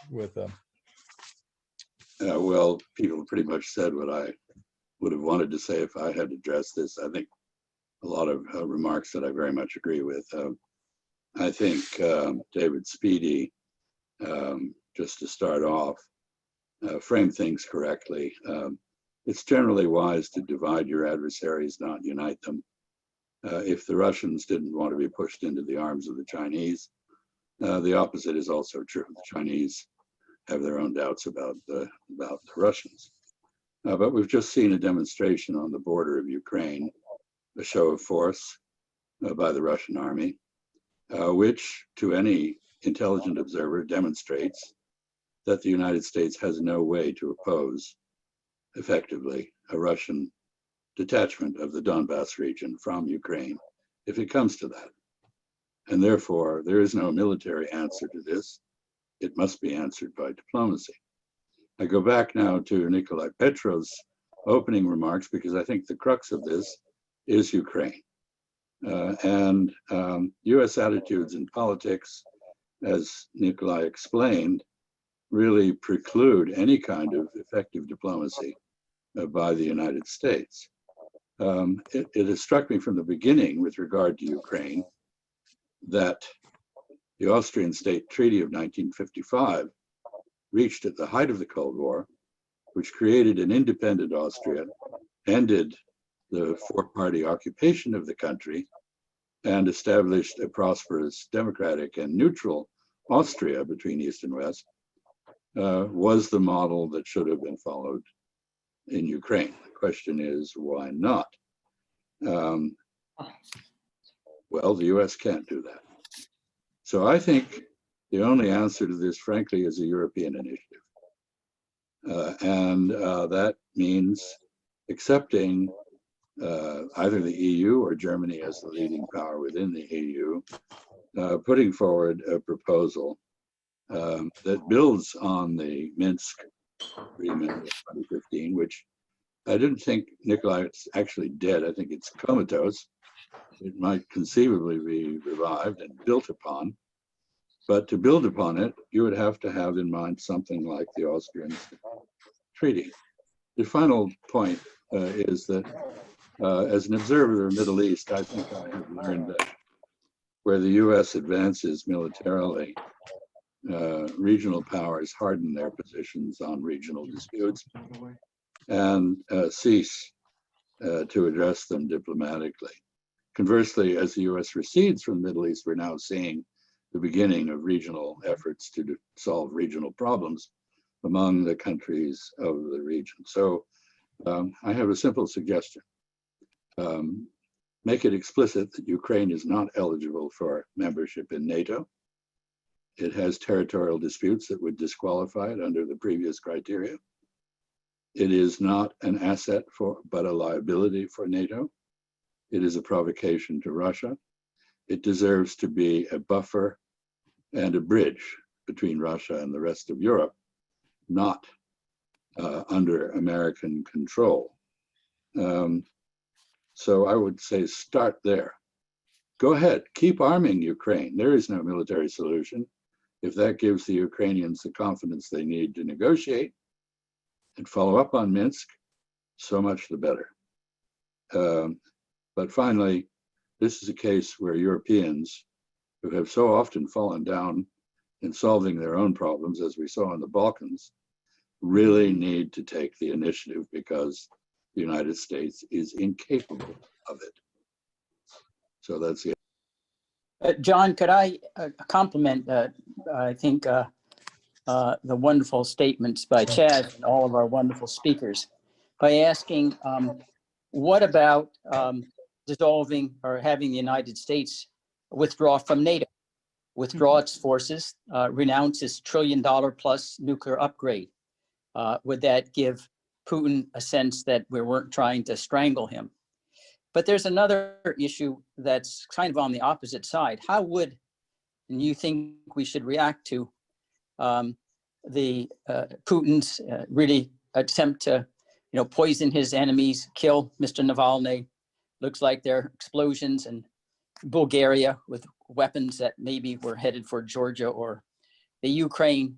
with well, people pretty much said what I would have wanted to say if I had addressed this. I think a lot of remarks that I very much agree with. I think David Speedy, just to start off, framed things correctly. It's generally wise to divide your adversaries, not unite them. If the Russians didn't want to be pushed into the arms of the Chinese, the opposite is also true. The Chinese have their own doubts about the Russians. But we've just seen a demonstration on the border of Ukraine, a show of force by the Russian army, which to any intelligent observer demonstrates that the United States has no way to oppose effectively a Russian detachment of the Donbass region from Ukraine if it comes to that. And therefore, there is no military answer to this. It must be answered by diplomacy. I go back now to Nikolai Petrov's opening remarks because I think the crux of this is Ukraine. US attitudes in politics, as Nikolai explained, really preclude any kind of effective diplomacy by the United States. It has struck me from the beginning with regard to Ukraine that the Austrian State Treaty of 1955, reached at the height of the Cold War, which created an independent Austria, ended the four-party occupation of the country, and established a prosperous, democratic, and neutral Austria between East and West, was the model that should have been followed in Ukraine. The question is, why not? Well, the US can't do that. So I think the only answer to this, frankly, is a European initiative. That means accepting either the EU or Germany as the leading power within the EU, putting forward a proposal that builds on the Minsk agreement of 2015, which I didn't think Nikolai is actually dead. I think it's comatose. It might conceivably be revived and built upon. But to build upon it, you would have to have in mind something like the Austrian Treaty. The final point is that as an observer of the Middle East, I think I have learned that where the US advances militarily, regional powers harden their positions on regional disputes and cease to address them diplomatically. Conversely, as the US recedes from the Middle East, we're now seeing the beginning of regional efforts to solve regional problems among the countries of the region. So I have a simple suggestion. Make it explicit that Ukraine is not eligible for membership in NATO. It has territorial disputes that would disqualify it under the previous criteria. It is not an asset but a liability for NATO. It is a provocation to Russia. It deserves to be a buffer and a bridge between Russia and the rest of Europe, not under American control. So I would say start there. Go ahead, keep arming Ukraine. There is no military solution. If that gives the Ukrainians the confidence they need to negotiate and follow up on Minsk, so much the better. But finally, this is a case where Europeans, who have so often fallen down in solving their own problems, as we saw in the Balkans, really need to take the initiative because the United States is incapable of it. So that's it. John, could I compliment, I think, the wonderful statements by Chad and all of our wonderful speakers by asking, what about dissolving or having the United States withdraw from NATO, withdraw its forces, renounce its $1 trillion plus nuclear upgrade? Would that give Putin a sense that we weren't trying to strangle him? But there's another issue that's kind of on the opposite side. How would, and you think we should react to the Putin's really attempt to, poison his enemies, kill Mr. Navalny? Looks like there are explosions in Bulgaria with weapons that maybe were headed for Georgia or the Ukraine.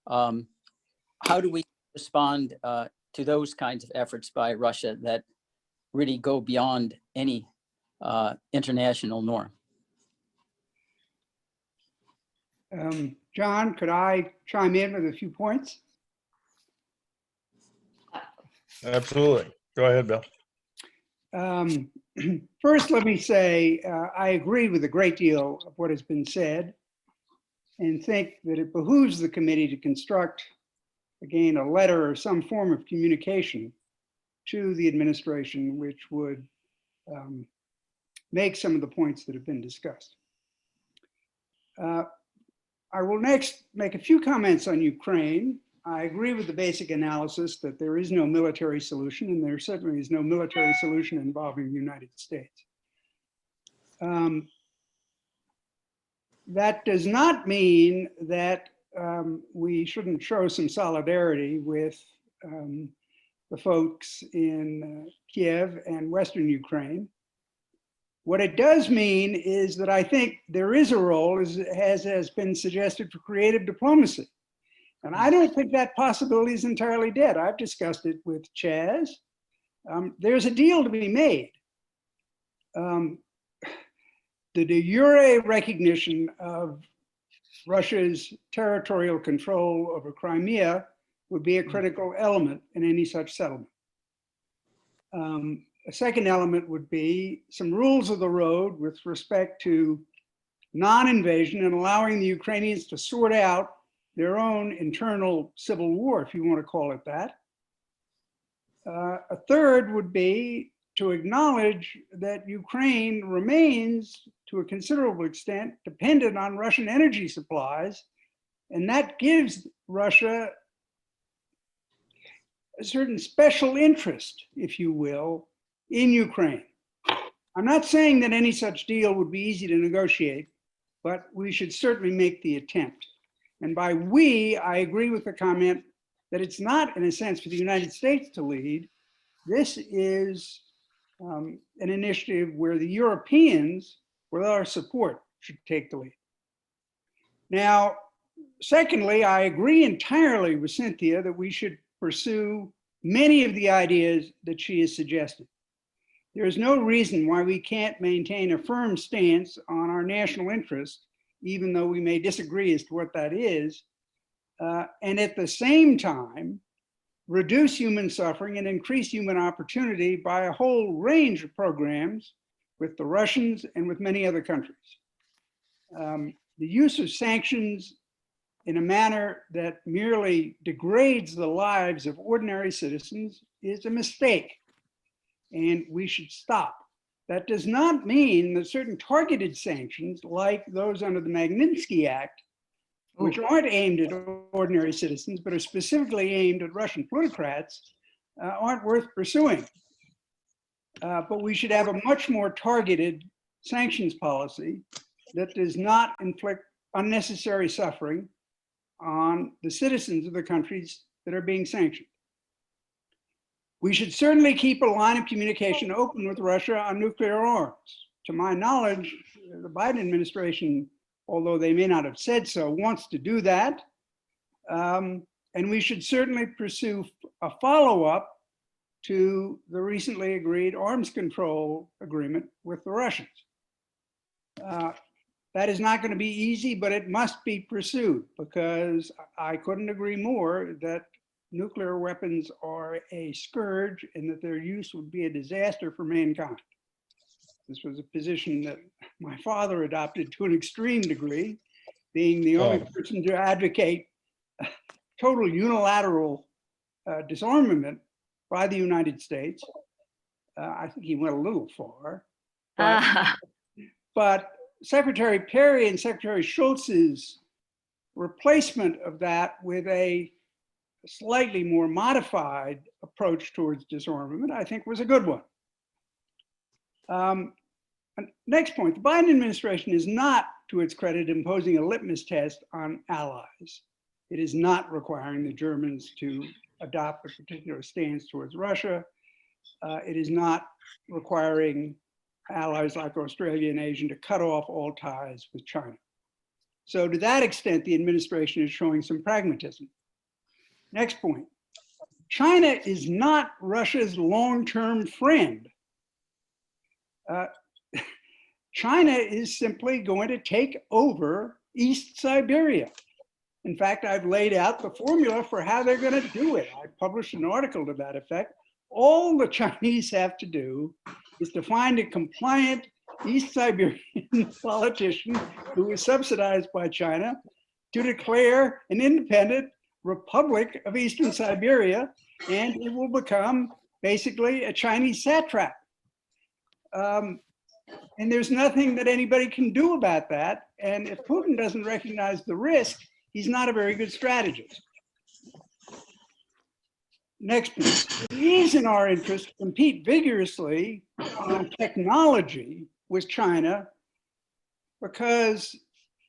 How do we respond to those kinds of efforts by Russia that really go beyond any international norm? John, could I chime in with a few points? Absolutely. Go ahead, Bill. First, let me say I agree with a great deal of what has been said and think that it behooves the committee to construct, again, a letter or some form of communication to the administration, which would make some of the points that have been discussed. I will next make a few comments on Ukraine. I agree with the basic analysis that there is no military solution, and there certainly is no military solution involving the United States. That does not mean that we shouldn't show some solidarity with the folks in Kiev and Western Ukraine. What it does mean is that I think there is a role, as has been suggested, for creative diplomacy. And I don't think that possibility is entirely dead. I've discussed it with Chaz. There's a deal to be made. The de jure recognition of Russia's territorial control over Crimea would be a critical element in any such settlement. A second element would be some rules of the road with respect to non-invasion and allowing the Ukrainians to sort out their own internal civil war, if you want to call it that. A third would be to acknowledge that Ukraine remains, to a considerable extent, dependent on Russian energy supplies, and that gives Russia a certain special interest, if you will, in Ukraine. I'm not saying that any such deal would be easy to negotiate, but we should certainly make the attempt. And by we, I agree with the comment that it's not, in a sense, for the United States to lead. This is an initiative where the Europeans, with our support, should take the lead. Now, secondly, I agree entirely with Cynthia that we should pursue many of the ideas that she has suggested. There is no reason why we can't maintain a firm stance on our national interest, even though we may disagree as to what that is, and at the same time, reduce human suffering and increase human opportunity by a whole range of programs with the Russians and with many other countries. The use of sanctions in a manner that merely degrades the lives of ordinary citizens is a mistake, and we should stop. That does not mean that certain targeted sanctions, like those under the Magnitsky Act, which aren't aimed at ordinary citizens, but are specifically aimed at Russian plutocrats, aren't worth pursuing. But we should have a much more targeted sanctions policy that does not inflict unnecessary suffering on the citizens of the countries that are being sanctioned. We should certainly keep a line of communication open with Russia on nuclear arms. To my knowledge, the Biden administration, although they may not have said so, wants to do that. And we should certainly pursue a follow-up to the recently agreed arms control agreement with the Russians. That is not going to be easy, but it must be pursued, because I couldn't agree more that nuclear weapons are a scourge and that their use would be a disaster for mankind. This was a position that my father adopted to an extreme degree, being the only person to advocate total unilateral disarmament by the United States. I think he went a little far, but Secretary Perry and Secretary Schultz's replacement of that with a slightly more modified approach towards disarmament, I think, was a good one. Next point, the Biden administration is not, to its credit, imposing a litmus test on allies. It is not requiring the Germans to adopt a particular stance towards Russia. It is not requiring allies like Australia and Asia to cut off all ties with China. So to that extent, the administration is showing some pragmatism. Next point, China is not Russia's long-term friend. China is simply going to take over East Siberia. In fact, I've laid out the formula for how they're going to do it. I published an article to that effect. All the Chinese have to do is to find a compliant East Siberian politician who is subsidized by China to declare an independent Republic of Eastern Siberia, and it will become basically a Chinese satrap. And there's nothing that anybody can do about that. And if Putin doesn't recognize the risk, he's not a very good strategist. Next piece. It is in our interest to compete vigorously on technology with China, because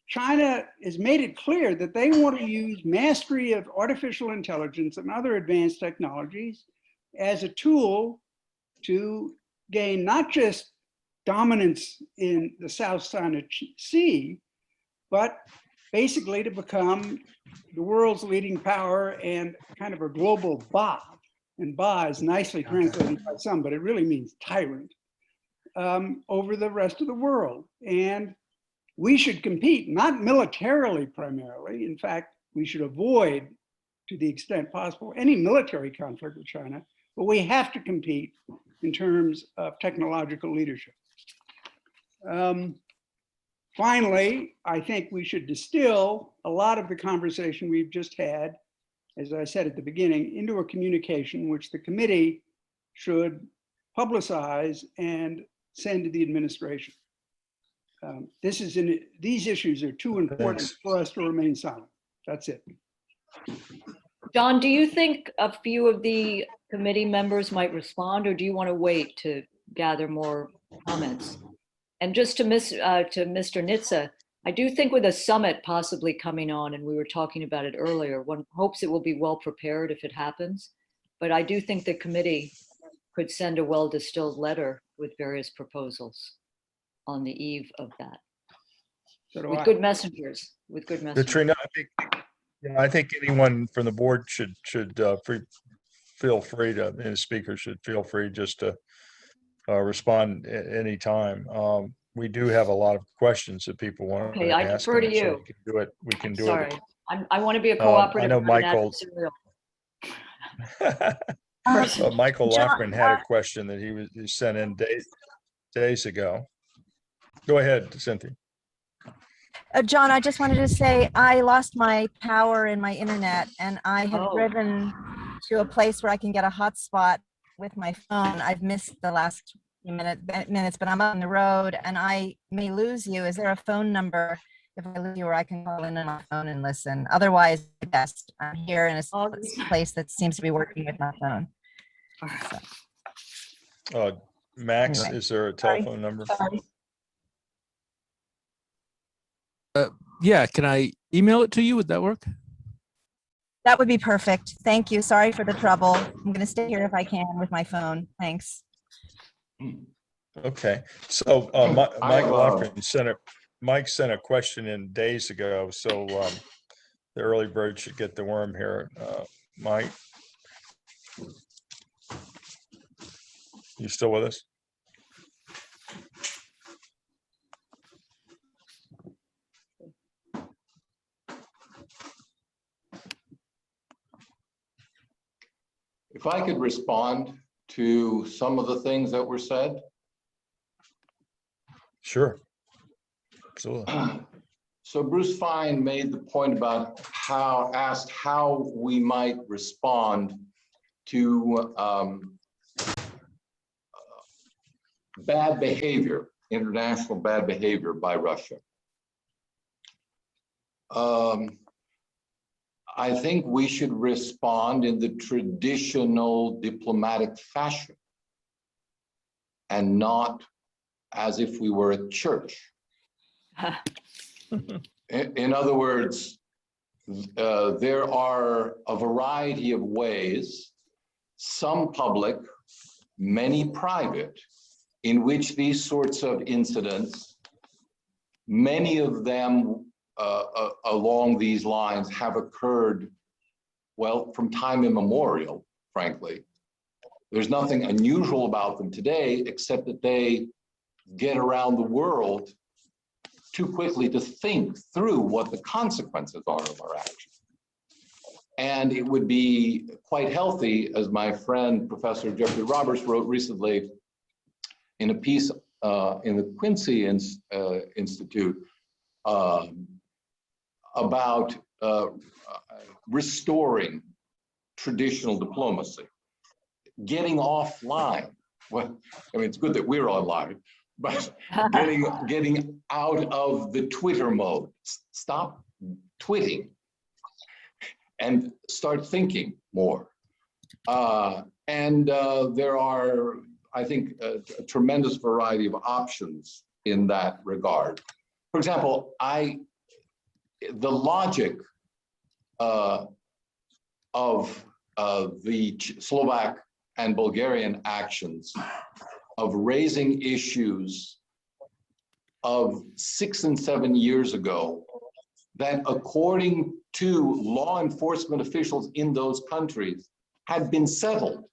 China has made it clear that they want to use mastery of artificial intelligence and other advanced technologies as a tool to gain not just dominance in the South China Sea, but basically to become the world's leading power and kind of a global Ba. And Ba is nicely translated by some, but it really means tyrant, over the rest of the world. And we should compete, not militarily primarily. In fact, we should avoid, to the extent possible, any military conflict with China, but we have to compete in terms of technological leadership. Finally, I think we should distill a lot of the conversation we've just had, as I said at the beginning, into a communication which the committee should publicize and send to the administration. These issues are too important for us to remain silent. That's it. John, do you think a few of the committee members might respond, or do you want to wait to gather more comments? And just to Mr. Nitze, I do think with a summit possibly coming on, and we were talking about it earlier, one hopes it will be well prepared if it happens. But I do think the committee could send a well-distilled letter with various proposals on the eve of that. So With good messengers, with good messengers. Katrina, I think anyone from the board should feel free to, and the speaker should feel free just to respond at any time. We do have a lot of questions that people want to Okay, I ask. defer to them, so you. we can do Sorry, it. I want to be a I cooperative. know not an Michael. adversarial. Michael John, Lochran had a question that he sent in days ago. Go ahead, Cynthia. John, I just wanted to say I lost my power in my internet, and I have driven to a place where I can get a hotspot with my phone. I've missed the last few minutes, but I'm on the road and I may lose you. Is there a phone number if I lose you where I can call in on my phone and listen? Otherwise, yes, I'm here in a place that seems to be working with my phone. Max, Anyway. is there a telephone number? Sorry. Yeah, can I email it to you? Would that work? That would be perfect. Thank you. Sorry for the trouble. I'm going to stay here if I can with my phone. Thanks. Okay, so Mike Lochran Mike sent a question in days ago, so the early bird should get the worm here. Mike, you still with us? If I could respond to some of the things that were said. Sure. Absolutely. So Bruce Fine made the point about asked how we might respond to bad behavior, international bad behavior by Russia. I think we should respond in the traditional diplomatic fashion and not as if we were a church. In other words, there are a variety of ways, some public, many private, in which these sorts of incidents, many of them along these lines have occurred, well, from time immemorial, frankly. There's nothing unusual about them today, except that they get around the world too quickly to think through what the consequences are of our actions. And it would be quite healthy, as my friend, Professor Jeffrey Roberts wrote recently in a piece in the Quincy Institute, about restoring traditional diplomacy. getting offline. Well, I mean, it's good that we're online, but getting out of the Twitter mode. Stop tweeting and start thinking more. There are, I think, a tremendous variety of options in that regard. For example, the logic of the Slovak and Bulgarian actions of raising issues of 6 and 7 years ago that, according to law enforcement officials in those countries, had been settled,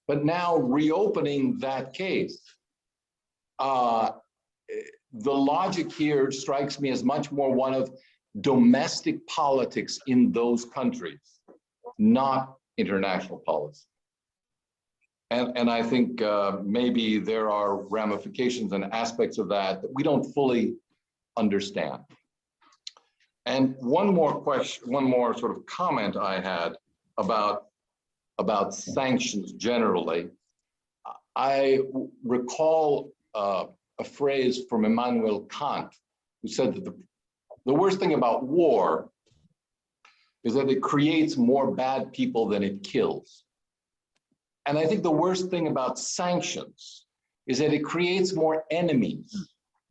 but now reopening that case. The logic here strikes me as much more one of domestic politics in those countries, not international policy. And I think maybe there are ramifications and aspects of that that we don't fully understand. And one more question, one more sort of comment I had about sanctions generally. I recall a phrase from Immanuel Kant, who said that the worst thing about war is that it creates more bad people than it kills. And I think the worst thing about sanctions is that it creates more enemies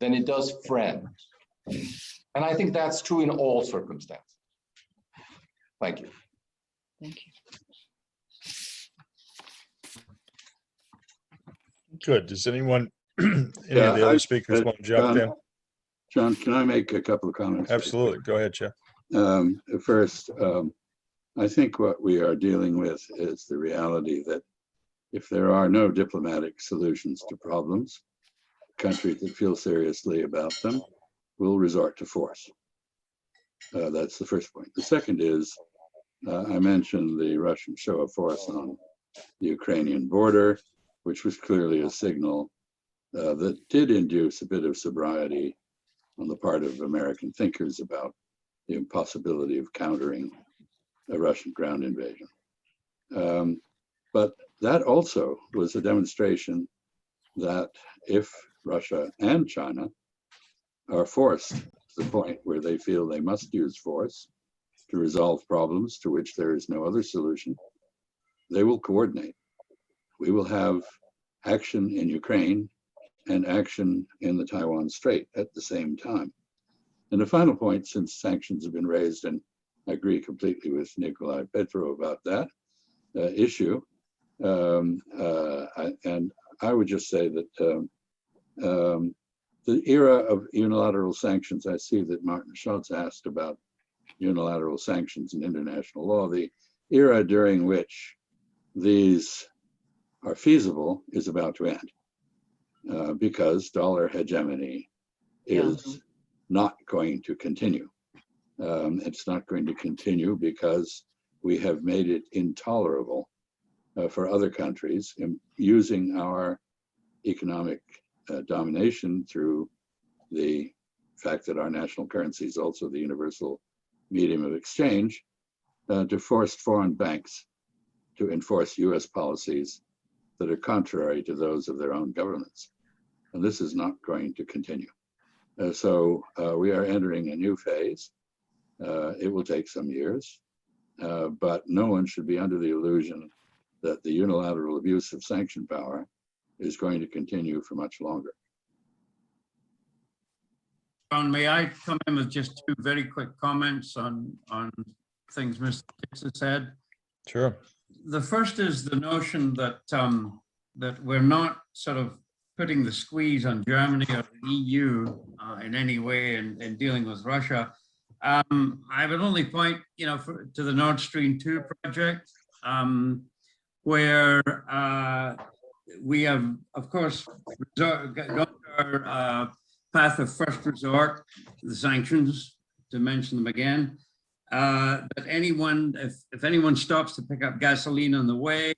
than it does friends. And I think that's true in all circumstances. Thank you. Thank you. Good. Does anyone, any of the other speakers want to jump in? John, can I make a couple of comments? Absolutely. Go ahead, Jeff. First, I think what we are dealing with is the reality that if there are no diplomatic solutions to problems, countries that feel seriously about them will resort to force. That's the first point. The second is, I mentioned the Russian show of force on the Ukrainian border, which was clearly a signal that did induce a bit of sobriety on the part of American thinkers about the impossibility of countering a Russian ground invasion. But that also was a demonstration that if Russia and China are forced to the point where they feel they must use force to resolve problems to which there is no other solution, they will coordinate. We will have action in Ukraine and action in the Taiwan Strait at the same time. And the final point, since sanctions have been raised, and I agree completely with Nikolai Petro about that issue, and I would just say that the era of unilateral sanctions, I see that Martin Schultz asked about unilateral sanctions in international law, the era during which these are feasible is about to end because dollar hegemony is not going to continue. It's not going to continue because we have made it intolerable for other countries in using our economic domination through the fact that our national currency is also the universal medium of exchange to force foreign banks to enforce US policies that are contrary to those of their own governments. And this is not going to continue. So we are entering a new phase. It will take some years, but no one should be under the illusion that the unilateral abuse of sanction power is going to continue for much longer. John, may I come in with just two very quick comments on things Mr. Dix has said? Sure. The first is the notion that that we're not sort of putting the squeeze on Germany or the EU in any way in dealing with Russia. I would only point, to the Nord Stream 2 project, where we have, of course, gone to our path of first resort, the sanctions, to mention them again. That anyone, if anyone stops to pick up gasoline on the way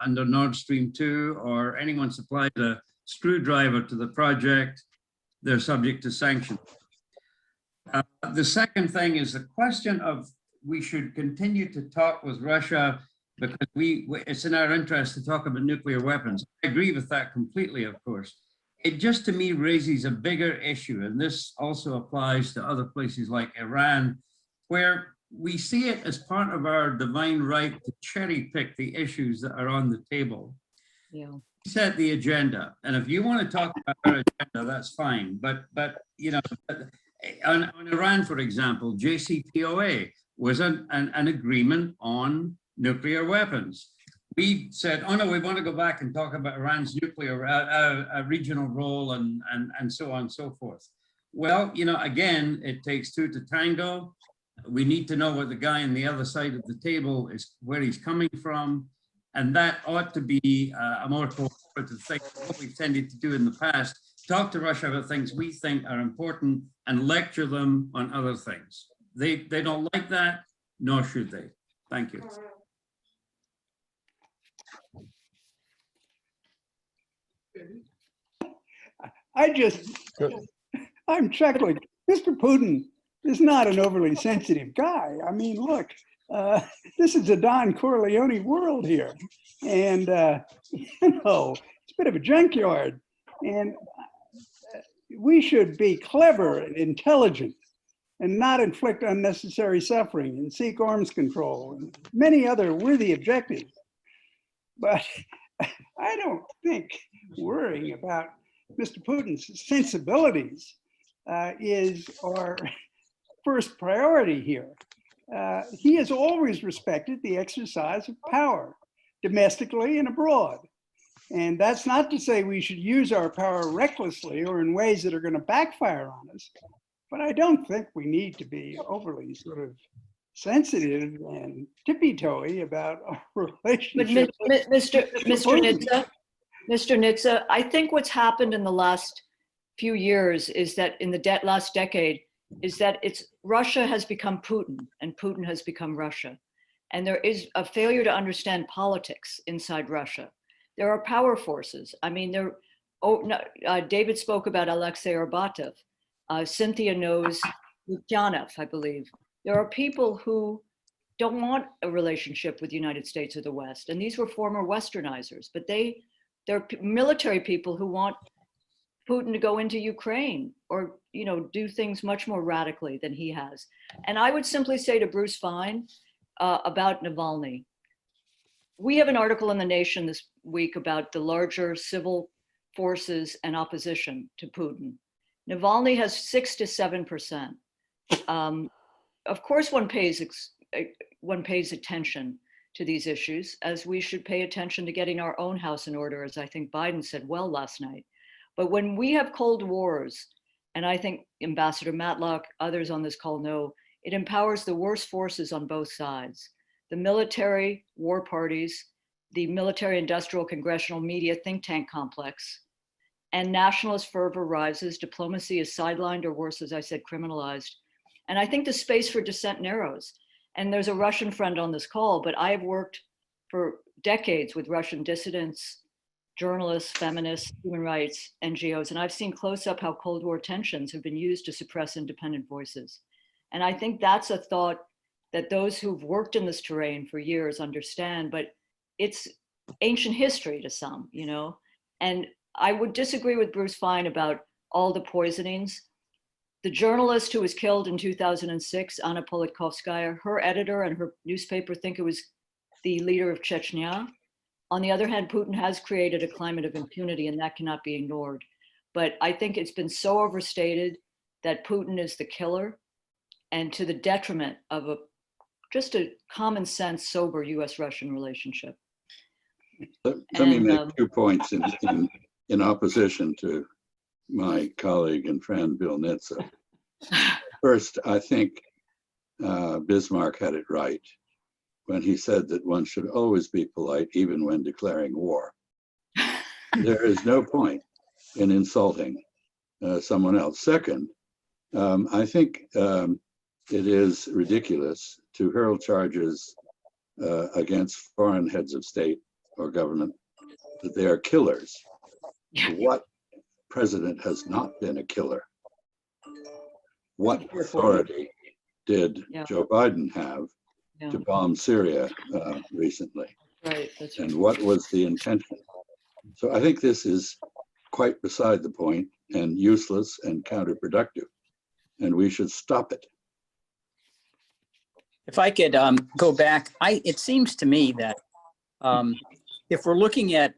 under Nord Stream 2, or anyone supplies a screwdriver to the project, they're subject to sanctions. The second thing is the question of we should continue to talk with Russia because it's in our interest to talk about nuclear weapons. I agree with that completely, of course. It just to me raises a bigger issue, and this also applies to other places like Iran, where we see it as part of our divine right to cherry pick the issues that are on the table. Yeah. Set the agenda, and if you want to talk about our agenda, that's fine. But you know, on Iran, for example, JCPOA was an agreement on nuclear weapons. We said, oh no, we want to go back and talk about Iran's nuclear regional role and so on and so forth. Well, you know, again, it takes two to tango. We need to know what the guy on the other side of the table is, where he's coming from. And that ought to be a more cooperative thing. What we've tended to do in the past, talk to Russia about things we think are important and lecture them on other things. They don't like that, nor should they. Thank you. I'm chuckling. Mr. Putin is not an overly sensitive guy. I mean, look, this is a Don Corleone world here. And, you know, it's a bit of a junkyard. And we should be clever and intelligent and not inflict unnecessary suffering and seek arms control and many other worthy objectives. But I don't think worrying about Mr. Putin's sensibilities is our first priority here. He has always respected the exercise of power, domestically and abroad. And that's not to say we should use our power recklessly or in ways that are going to backfire on us. But I don't think we need to be overly sort of sensitive and tippy-toey about our relationship. But Mr. Nitze, I think what's happened in the last few years is that in the last decade is that Russia has become Putin and Putin has become Russia. And there is a failure to understand politics inside Russia. There are power forces. I mean, David spoke about Alexei Arbatov. Cynthia knows Lukyanov, I believe. There are people who don't want a relationship with the United States or the West. And these were former Westernizers, but they're military people who want Putin to go into Ukraine or, you know, do things much more radically than he has. And I would simply say to Bruce Fine about Navalny, we have an article in The Nation this week about the larger civil forces and opposition to Putin. Navalny has 6 to 7%. Of course, one pays attention to these issues, as we should pay attention to getting our own house in order, as I think Biden said well last night. But when we have cold wars, and I think Ambassador Matlock, others on this call know, it empowers the worst forces on both sides. The military war parties, the military industrial congressional media think tank complex, and nationalist fervor rises, diplomacy is sidelined or worse, as I said, criminalized. And I think the space for dissent narrows. And there's a Russian friend on this call, but I have worked for decades with Russian dissidents, journalists, feminists, human rights, NGOs, and I've seen close up how Cold War tensions have been used to suppress independent voices. And I think that's a thought that those who've worked in this terrain for years understand, but it's ancient history to some, you know? And I would disagree with Bruce Fine about all the poisonings. The journalist who was killed in 2006, Anna Politkovskaya, her editor and her newspaper think it was the leader of Chechnya. On the other hand, Putin has created a climate of impunity, and that cannot be ignored. But I think it's been so overstated that Putin is the killer, and to the detriment of just a common sense, sober US-Russian relationship. Let me make 2 points in opposition to my colleague and friend, Bill Nitze. First, I think Bismarck had it right when he said that one should always be polite, even when declaring war. There is no point in insulting someone else. Second, I think it is ridiculous to hurl charges against foreign heads of state or government that they are killers. What president has not been a killer? What authority did Joe Biden have Yeah. to bomb Syria recently. Right, that's And right. what was the intention? So I think this is quite beside the point and useless and counterproductive, and we should stop it. If I could go back, it seems to me that if we're looking at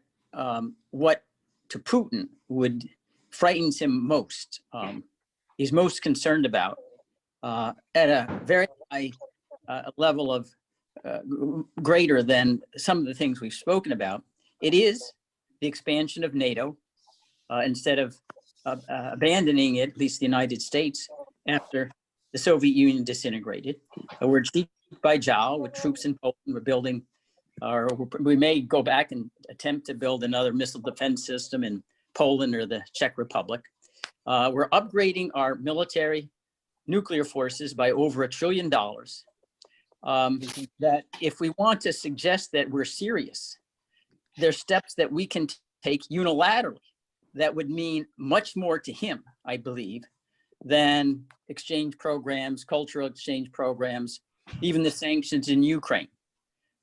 what to Putin would frightens him most, he's most concerned about at a very high level of greater than some of the things we've spoken about, it is the expansion of NATO instead of abandoning it, at least the United States, after the Soviet Union disintegrated. We're cheek by jowl with troops in Poland. We're building, or we may go back and attempt to build another missile defense system in Poland or the Czech Republic. We're upgrading our military nuclear forces by over $1 trillion. That if we want to suggest that we're serious, there's steps that we can take unilaterally that would mean much more to him, I believe, than exchange programs, cultural exchange programs, even the sanctions in Ukraine.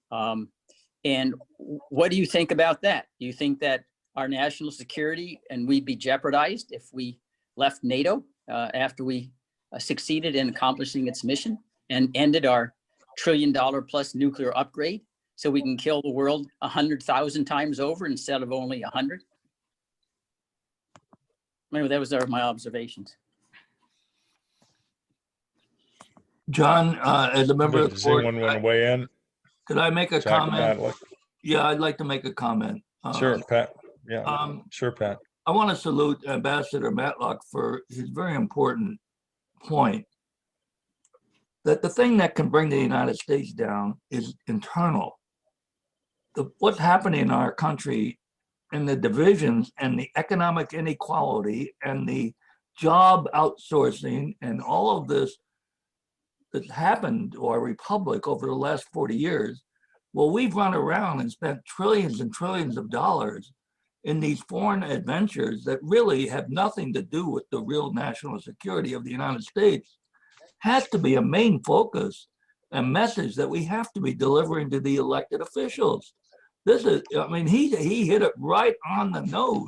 And what do you think about that? Do you think that our national security and we'd be jeopardized if we left NATO after we succeeded in accomplishing its mission and ended our $1 trillion plus nuclear upgrade so we can kill the world 100,000 times over instead of only 100? Maybe that was my observations. John, as a member of the Does board, anyone want to weigh in? could I make a Jack comment? Matlick? Yeah, I'd like to make a comment. Sure, Pat. Yeah, sure, Pat. I want to salute Ambassador Matlock for his very important point that the thing that can bring the United States down is internal. What's happening in our country and the divisions and the economic inequality and the job outsourcing and all of this that's happened to our republic over the last 40 years. Well, we've run around and spent trillions and trillions of dollars in these foreign adventures that really have nothing to do with the real national security of the United States. Has to be a main focus and message that we have to be delivering to the elected officials. This is, I mean, he hit it right on the nose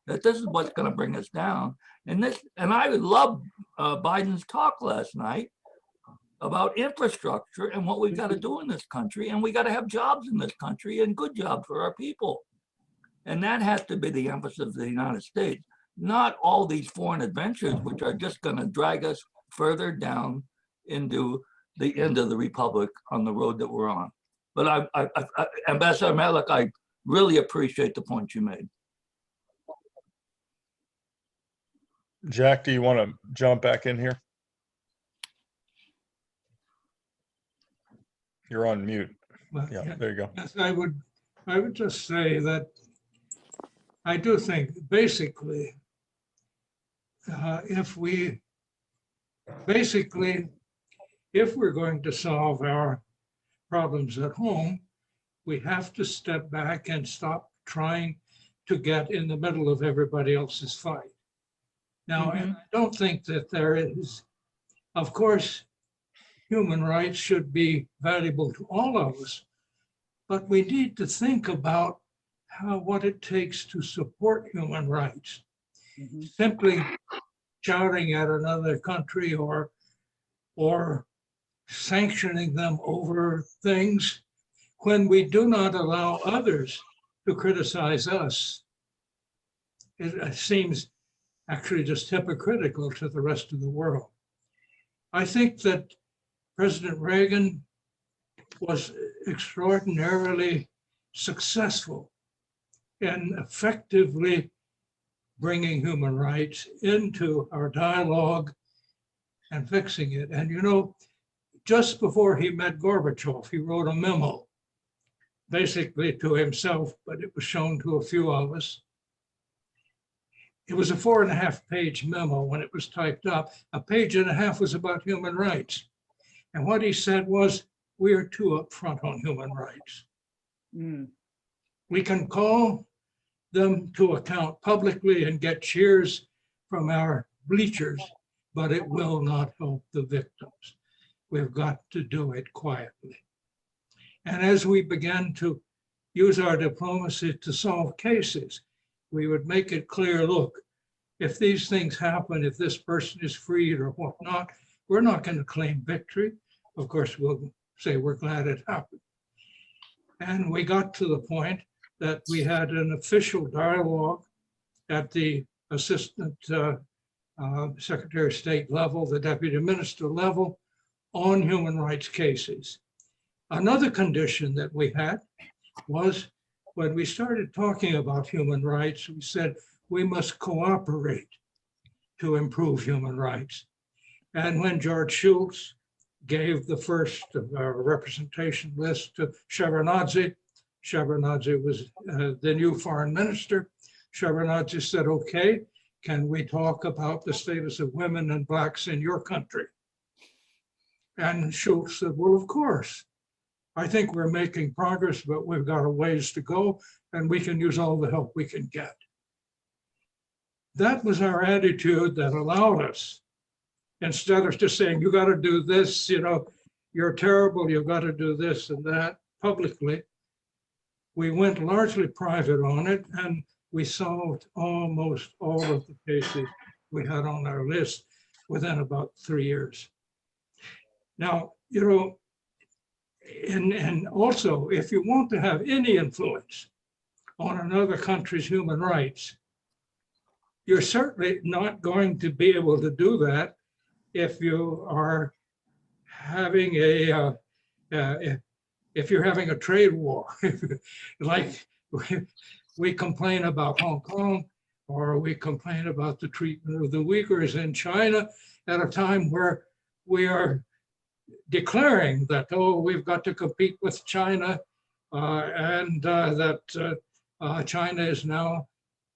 that this is what's going to bring us down. And I love Biden's talk last night about infrastructure and what we've got to do in this country. And we got to have jobs in this country and good jobs for our people. And that has to be the emphasis of the United States, not all these foreign adventures, which are just going to drag us further down into the end of the republic on the road that we're on. But Ambassador Matlock, I really appreciate the point you made. Jack, do you want to jump back in here? You're on mute. Well, Yeah, there you go. Yes, I would just say that I do think basically, if we're going to solve our problems at home, we have to step back and stop trying to get in the middle of everybody else's fight. Now, and I don't think that there is, of course, human rights should be valuable to all of us, but we need to think about what it takes to support human rights. Simply shouting at another country or sanctioning them over things when we do not allow others to criticize us, it seems actually just hypocritical to the rest of the world. I think that President Reagan was extraordinarily successful in effectively bringing human rights into our dialogue and fixing it. And you know, just before he met Gorbachev, he wrote a memo, basically to himself, but it was shown to a few of us. It was a 4.5-page memo when it was typed up. 1.5 pages was about human rights. And what he said was, we are too upfront on human rights. We can call them to account publicly and get cheers from our bleachers, but it will not help the victims. We've got to do it quietly. And as we began to use our diplomacy to solve cases, we would make it clear, look, if these things happen, if this person is freed or whatnot, we're not going to claim victory. Of course, we'll say we're glad it happened. And we got to the point that we had an official dialogue at the Assistant Secretary of State level, the Deputy Minister level, on human rights cases. Another condition that we had was when we started talking about human rights, we said we must cooperate to improve human rights. And when George Shultz gave the first representation list to Shevardnadze, Shevardnadze was the new foreign minister. Shevardnadze said, okay, can we talk about the status of women and blacks in your country? And Shultz said, well, of course. I think we're making progress, but we've got a ways to go, and we can use all the help we can get. That was our attitude that allowed us, instead of just saying, you got to do this, you know, you're terrible, you've got to do this and that publicly. We went largely private on it, and we solved almost all of the cases we had on our list within about 3 years. Now, you know, and also, if you want to have any influence on another country's human rights, you're certainly not going to be able to do that if you are having if you're having a trade war. Like we complain about Hong Kong, or we complain about the treatment of the Uyghurs in China at a time where we are declaring that, oh, we've got to compete with China, and that China is now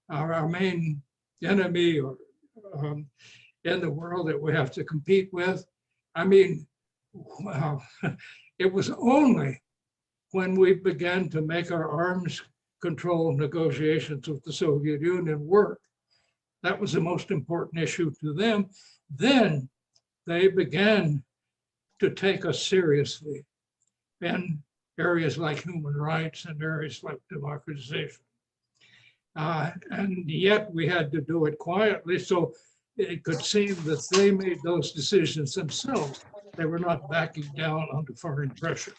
our main enemy or in the world that we have to compete with. I mean, wow. It was only when we began to make our arms control negotiations with the Soviet Union work, that was the most important issue to them, then they began to take us seriously in areas like human rights and areas like democratization. And yet we had to do it quietly, so it could seem that they made those decisions themselves. They were not backing down under foreign pressure.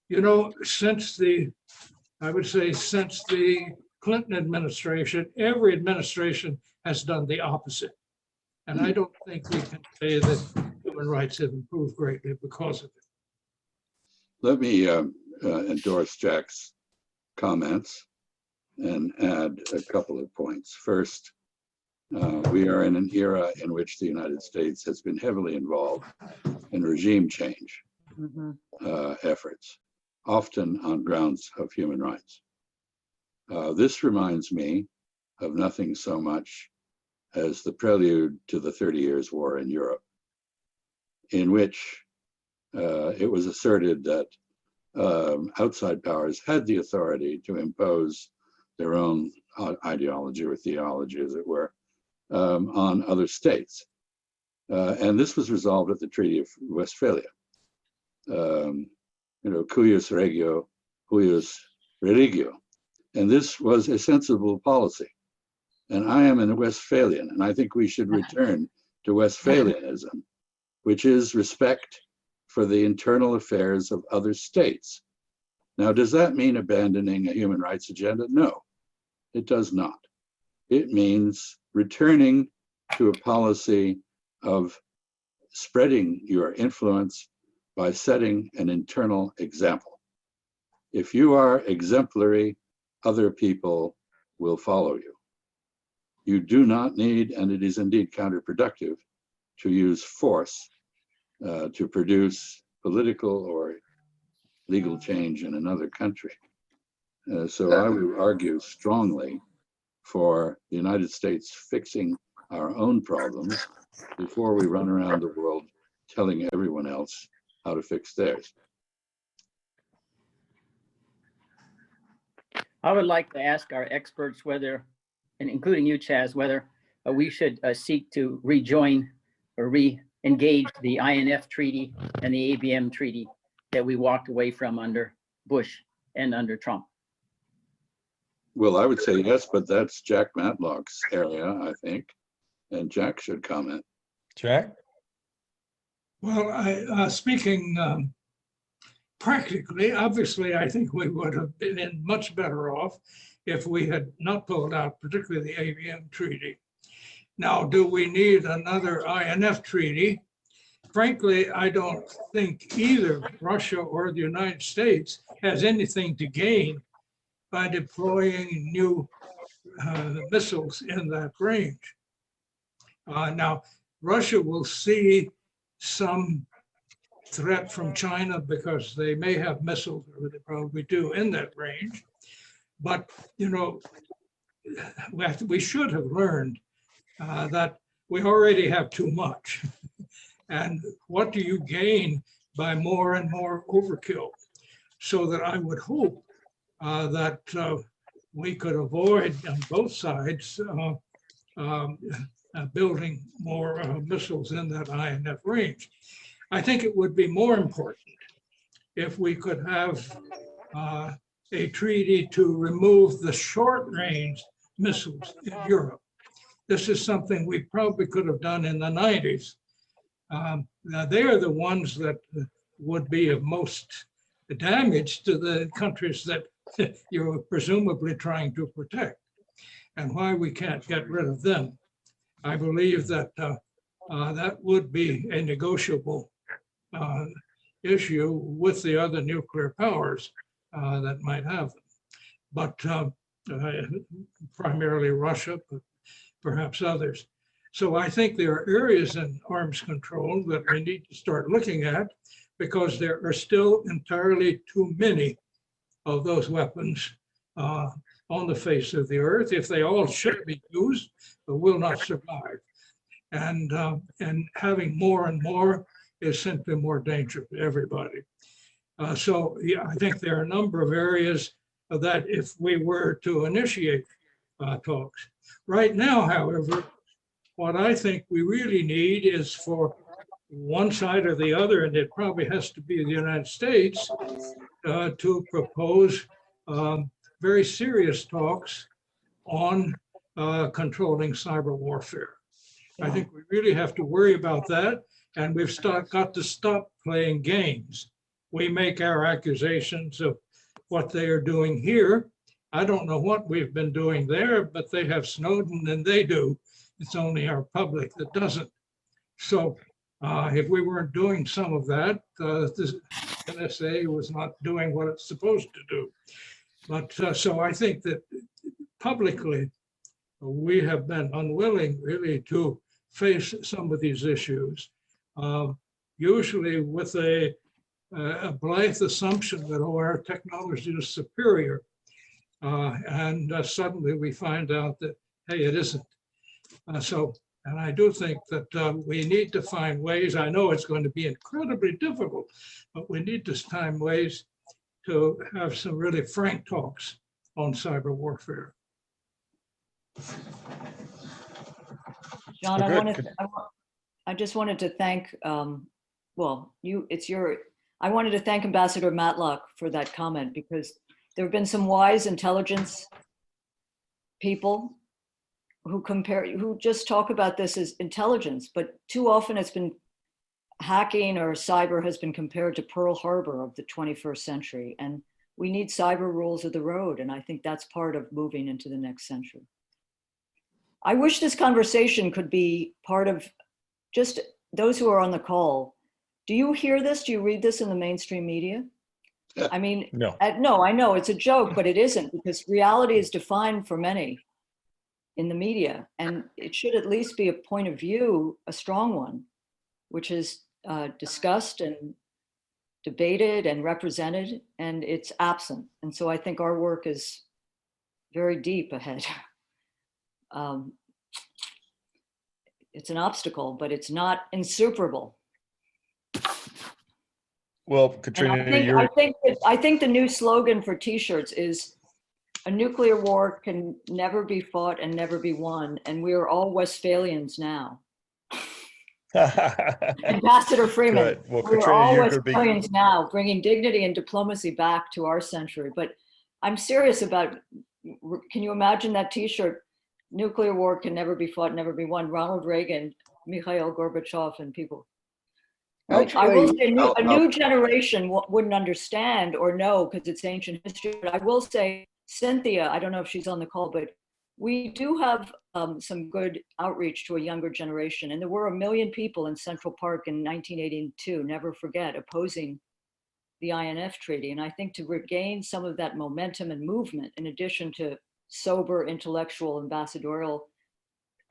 You know, I would say since the Clinton administration, every administration has done the opposite. And I don't think we can say that human rights have improved greatly because of it. Let me endorse Jack's comments and add a couple of points. First, we are in an era in which the United States has been heavily involved in regime change efforts, often on grounds of human rights. This reminds me of nothing so much as the prelude to the 30 Years' War in Europe, in which it was asserted that outside powers had the authority to impose their own ideology or theology, as it were, on other states. And this was resolved at the Treaty of Westphalia. You know, cuius regio, huius religio. And this was a sensible policy. And I am a Westphalian, and I think we should return to Westphalianism, which is respect for the internal affairs of other states. Now, does that mean abandoning a human rights agenda? No, it does not. It means returning to a policy of spreading your influence by setting an internal example. If you are exemplary, other people will follow you. You do not need, and it is indeed counterproductive, to use force to produce political or legal change in another country. So I would argue strongly for the United States fixing our own problems before we run around the world telling everyone else how to fix theirs. I would like to ask our experts whether, and including you, Chaz, whether we should seek to rejoin or re-engage the INF Treaty and the ABM Treaty that we walked away from under Bush and under Trump? Well, I would say yes, but that's Jack Matlock's area, I think, and Jack should comment. Jack? Well, speaking practically, obviously, I think we would have been much better off if we had not pulled out, particularly the ABM treaty. Now, do we need another INF treaty? Frankly, I don't think either Russia or the United States has anything to gain by deploying new missiles in that range. Now, Russia will see some threat from China because they may have missiles, or they probably do, in that range. But, you know, we should have learned that we already have too much. And what do you gain by more and more overkill? So that I would hope that we could avoid on both sides building more missiles in that INF range. I think it would be more important if we could have a treaty to remove the short-range missiles in Europe. This is something we probably could have done in the 90s. Now they are the ones that would be of most damage to the countries that you're presumably trying to protect, and why we can't get rid of them. I believe that that would be a negotiable issue with the other nuclear powers that might have them. But primarily Russia, but perhaps others. So I think there are areas in arms control that we need to start looking at, because there are still entirely too many of those weapons on the face of the earth. If they all should be used, but will not survive. And having more and more is simply more dangerous to everybody. So yeah, I think there are a number of areas that if we were to initiate talks. Right now, however, what I think we really need is for one side or the other, and it probably has to be the United States, to propose very serious talks on controlling cyber warfare. I think we really have to worry about that, and we've got to stop playing games. We make our accusations of what they are doing here. I don't know what we've been doing there, but they have Snowden and they do. It's only our public that doesn't. So if we weren't doing some of that, the NSA was not doing what it's supposed to do. But so I think that publicly, we have been unwilling really to face some of these issues, usually with a blithe assumption that our technology is superior. And suddenly we find out that, hey, it isn't. And I do think that we need to find ways. I know it's going to be incredibly difficult, but we need to find ways to have some really frank talks on cyber warfare. John, Well, I just wanted to thank, well, I wanted to thank Ambassador Matlock for that comment, because there have been some wise intelligence people who just talk about this as intelligence, but too often it's been hacking or cyber has been compared to Pearl Harbor of the 21st century. And we need cyber rules of the road. And I think that's part of moving into the next century. I wish this conversation could be part of just those who are on the call. Do you hear this? Do you read this in the mainstream media? I mean, No. No, I know it's a joke, but it isn't, because reality is defined for many in the media, and it should at least be a point of view, a strong one, which is discussed and debated and represented, and it's absent. And so I think our work is very deep ahead. It's an obstacle, but it's not insuperable. Well, Katrina, I think the new slogan for T-shirts is a nuclear war can never be fought and never be won. And we are all Westphalians now. Ambassador Freeman, Good. Well, we're Katrina, all you're going to be. Westphalians now, bringing dignity and diplomacy back to our century. But I'm serious about, can you imagine that T-shirt? Nuclear war can never be fought, never be won. Ronald Reagan, Mikhail Gorbachev, and people. I will say a new generation wouldn't understand or know because it's ancient history. But I will say, Cynthia, I don't know if she's on the call, but we do have some good outreach to a younger generation. And there were 1 million people in Central Park in 1982, never forget, opposing the INF Treaty. And I think to regain some of that momentum and movement, in addition to sober intellectual ambassadorial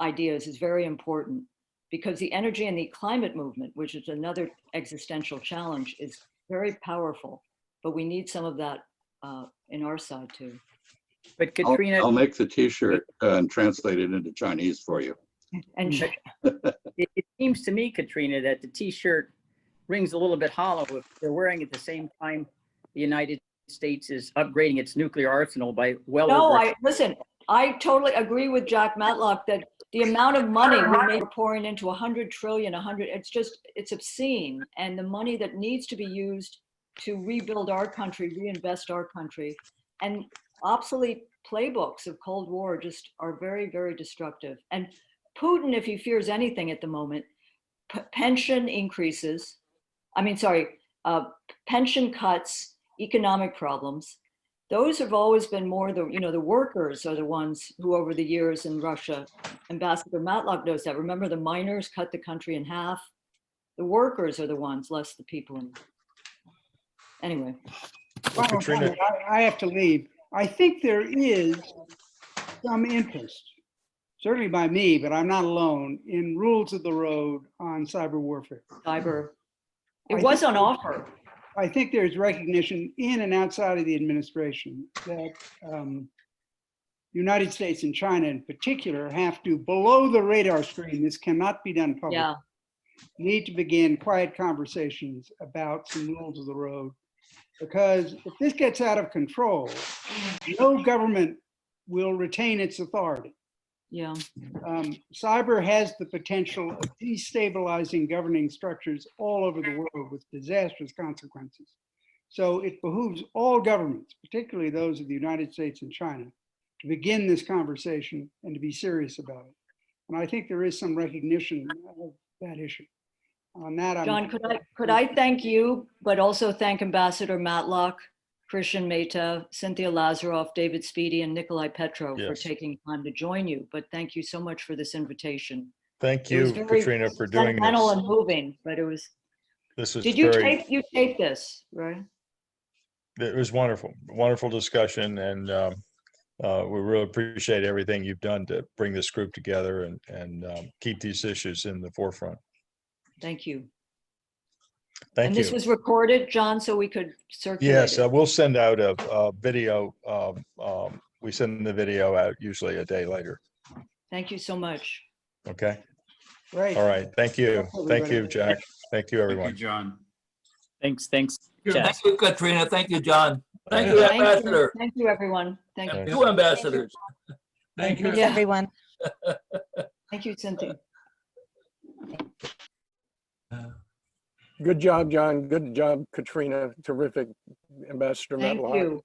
ideas, is very important, because the energy and the climate movement, which is another existential challenge, is very powerful. But we need some of that in our side too. But Katrina, I'll make the T-shirt and translate it into Chinese for you. And it seems to me, Katrina, that the T-shirt rings a little bit hollow if they're wearing at the same time the United States is upgrading its nuclear arsenal by well over. Listen, I totally agree with Jack Matlock that the amount of money we may be pouring into 100 trillion, it's obscene. And the money that needs to be used to rebuild our country, reinvest our country, and obsolete playbooks of Cold War just are very, very destructive. And Putin, if he fears anything at the moment, pension increases, pension cuts, economic problems. Those have always been more the workers are the ones who over the years in Russia, Ambassador Matlock knows that. Remember, the miners cut the country in half. The workers are the ones, less the people. Anyway. Well, Katrina, I have to leave. I think there is some interest, certainly by me, but I'm not alone, in rules of the road on cyber warfare. It was on offer. I think there's recognition in and outside of the administration that United States and China in particular have to, below the radar screen, this cannot be done publicly, need to begin quiet conversations about some rules of the road. Because if this gets out of control, no government will retain its authority. Yeah. Cyber has the potential of destabilizing governing structures all over the world with disastrous consequences. So it behooves all governments, particularly those of the United States and China, to begin this conversation and to be serious about it. And I think there is some recognition of that issue. On that, John, could I thank you, but also thank Ambassador Matlock, Christian Mehta, Cynthia Lazaroff, David Speedy, and Nikolai Petrov for taking time to join you. But thank you so much for this invitation. Thank you, Katrina, for doing this. Sentimental and moving, but it was. This was. Did you tape this, right? It was wonderful, wonderful discussion, and we really appreciate everything you've done to bring this group together and keep these issues in the forefront. Thank you. Thank you. And this was recorded, John, so we could circulate. Yes, we'll send out a video. We send the video out usually a day later. Thank you so much. Okay. Right. All right. Thank you. Thank you, Jack. Thank you, everyone. Thank you, John. Thanks. Thank you, Katrina. Thank you, John. Thank you, Ambassador. Thank you, everyone. Thank you. Two ambassadors. Thank you. Thanks, everyone. Thank you, Cynthia. Good job, John. Good job, Katrina. Terrific, Ambassador Thank Matlock. you.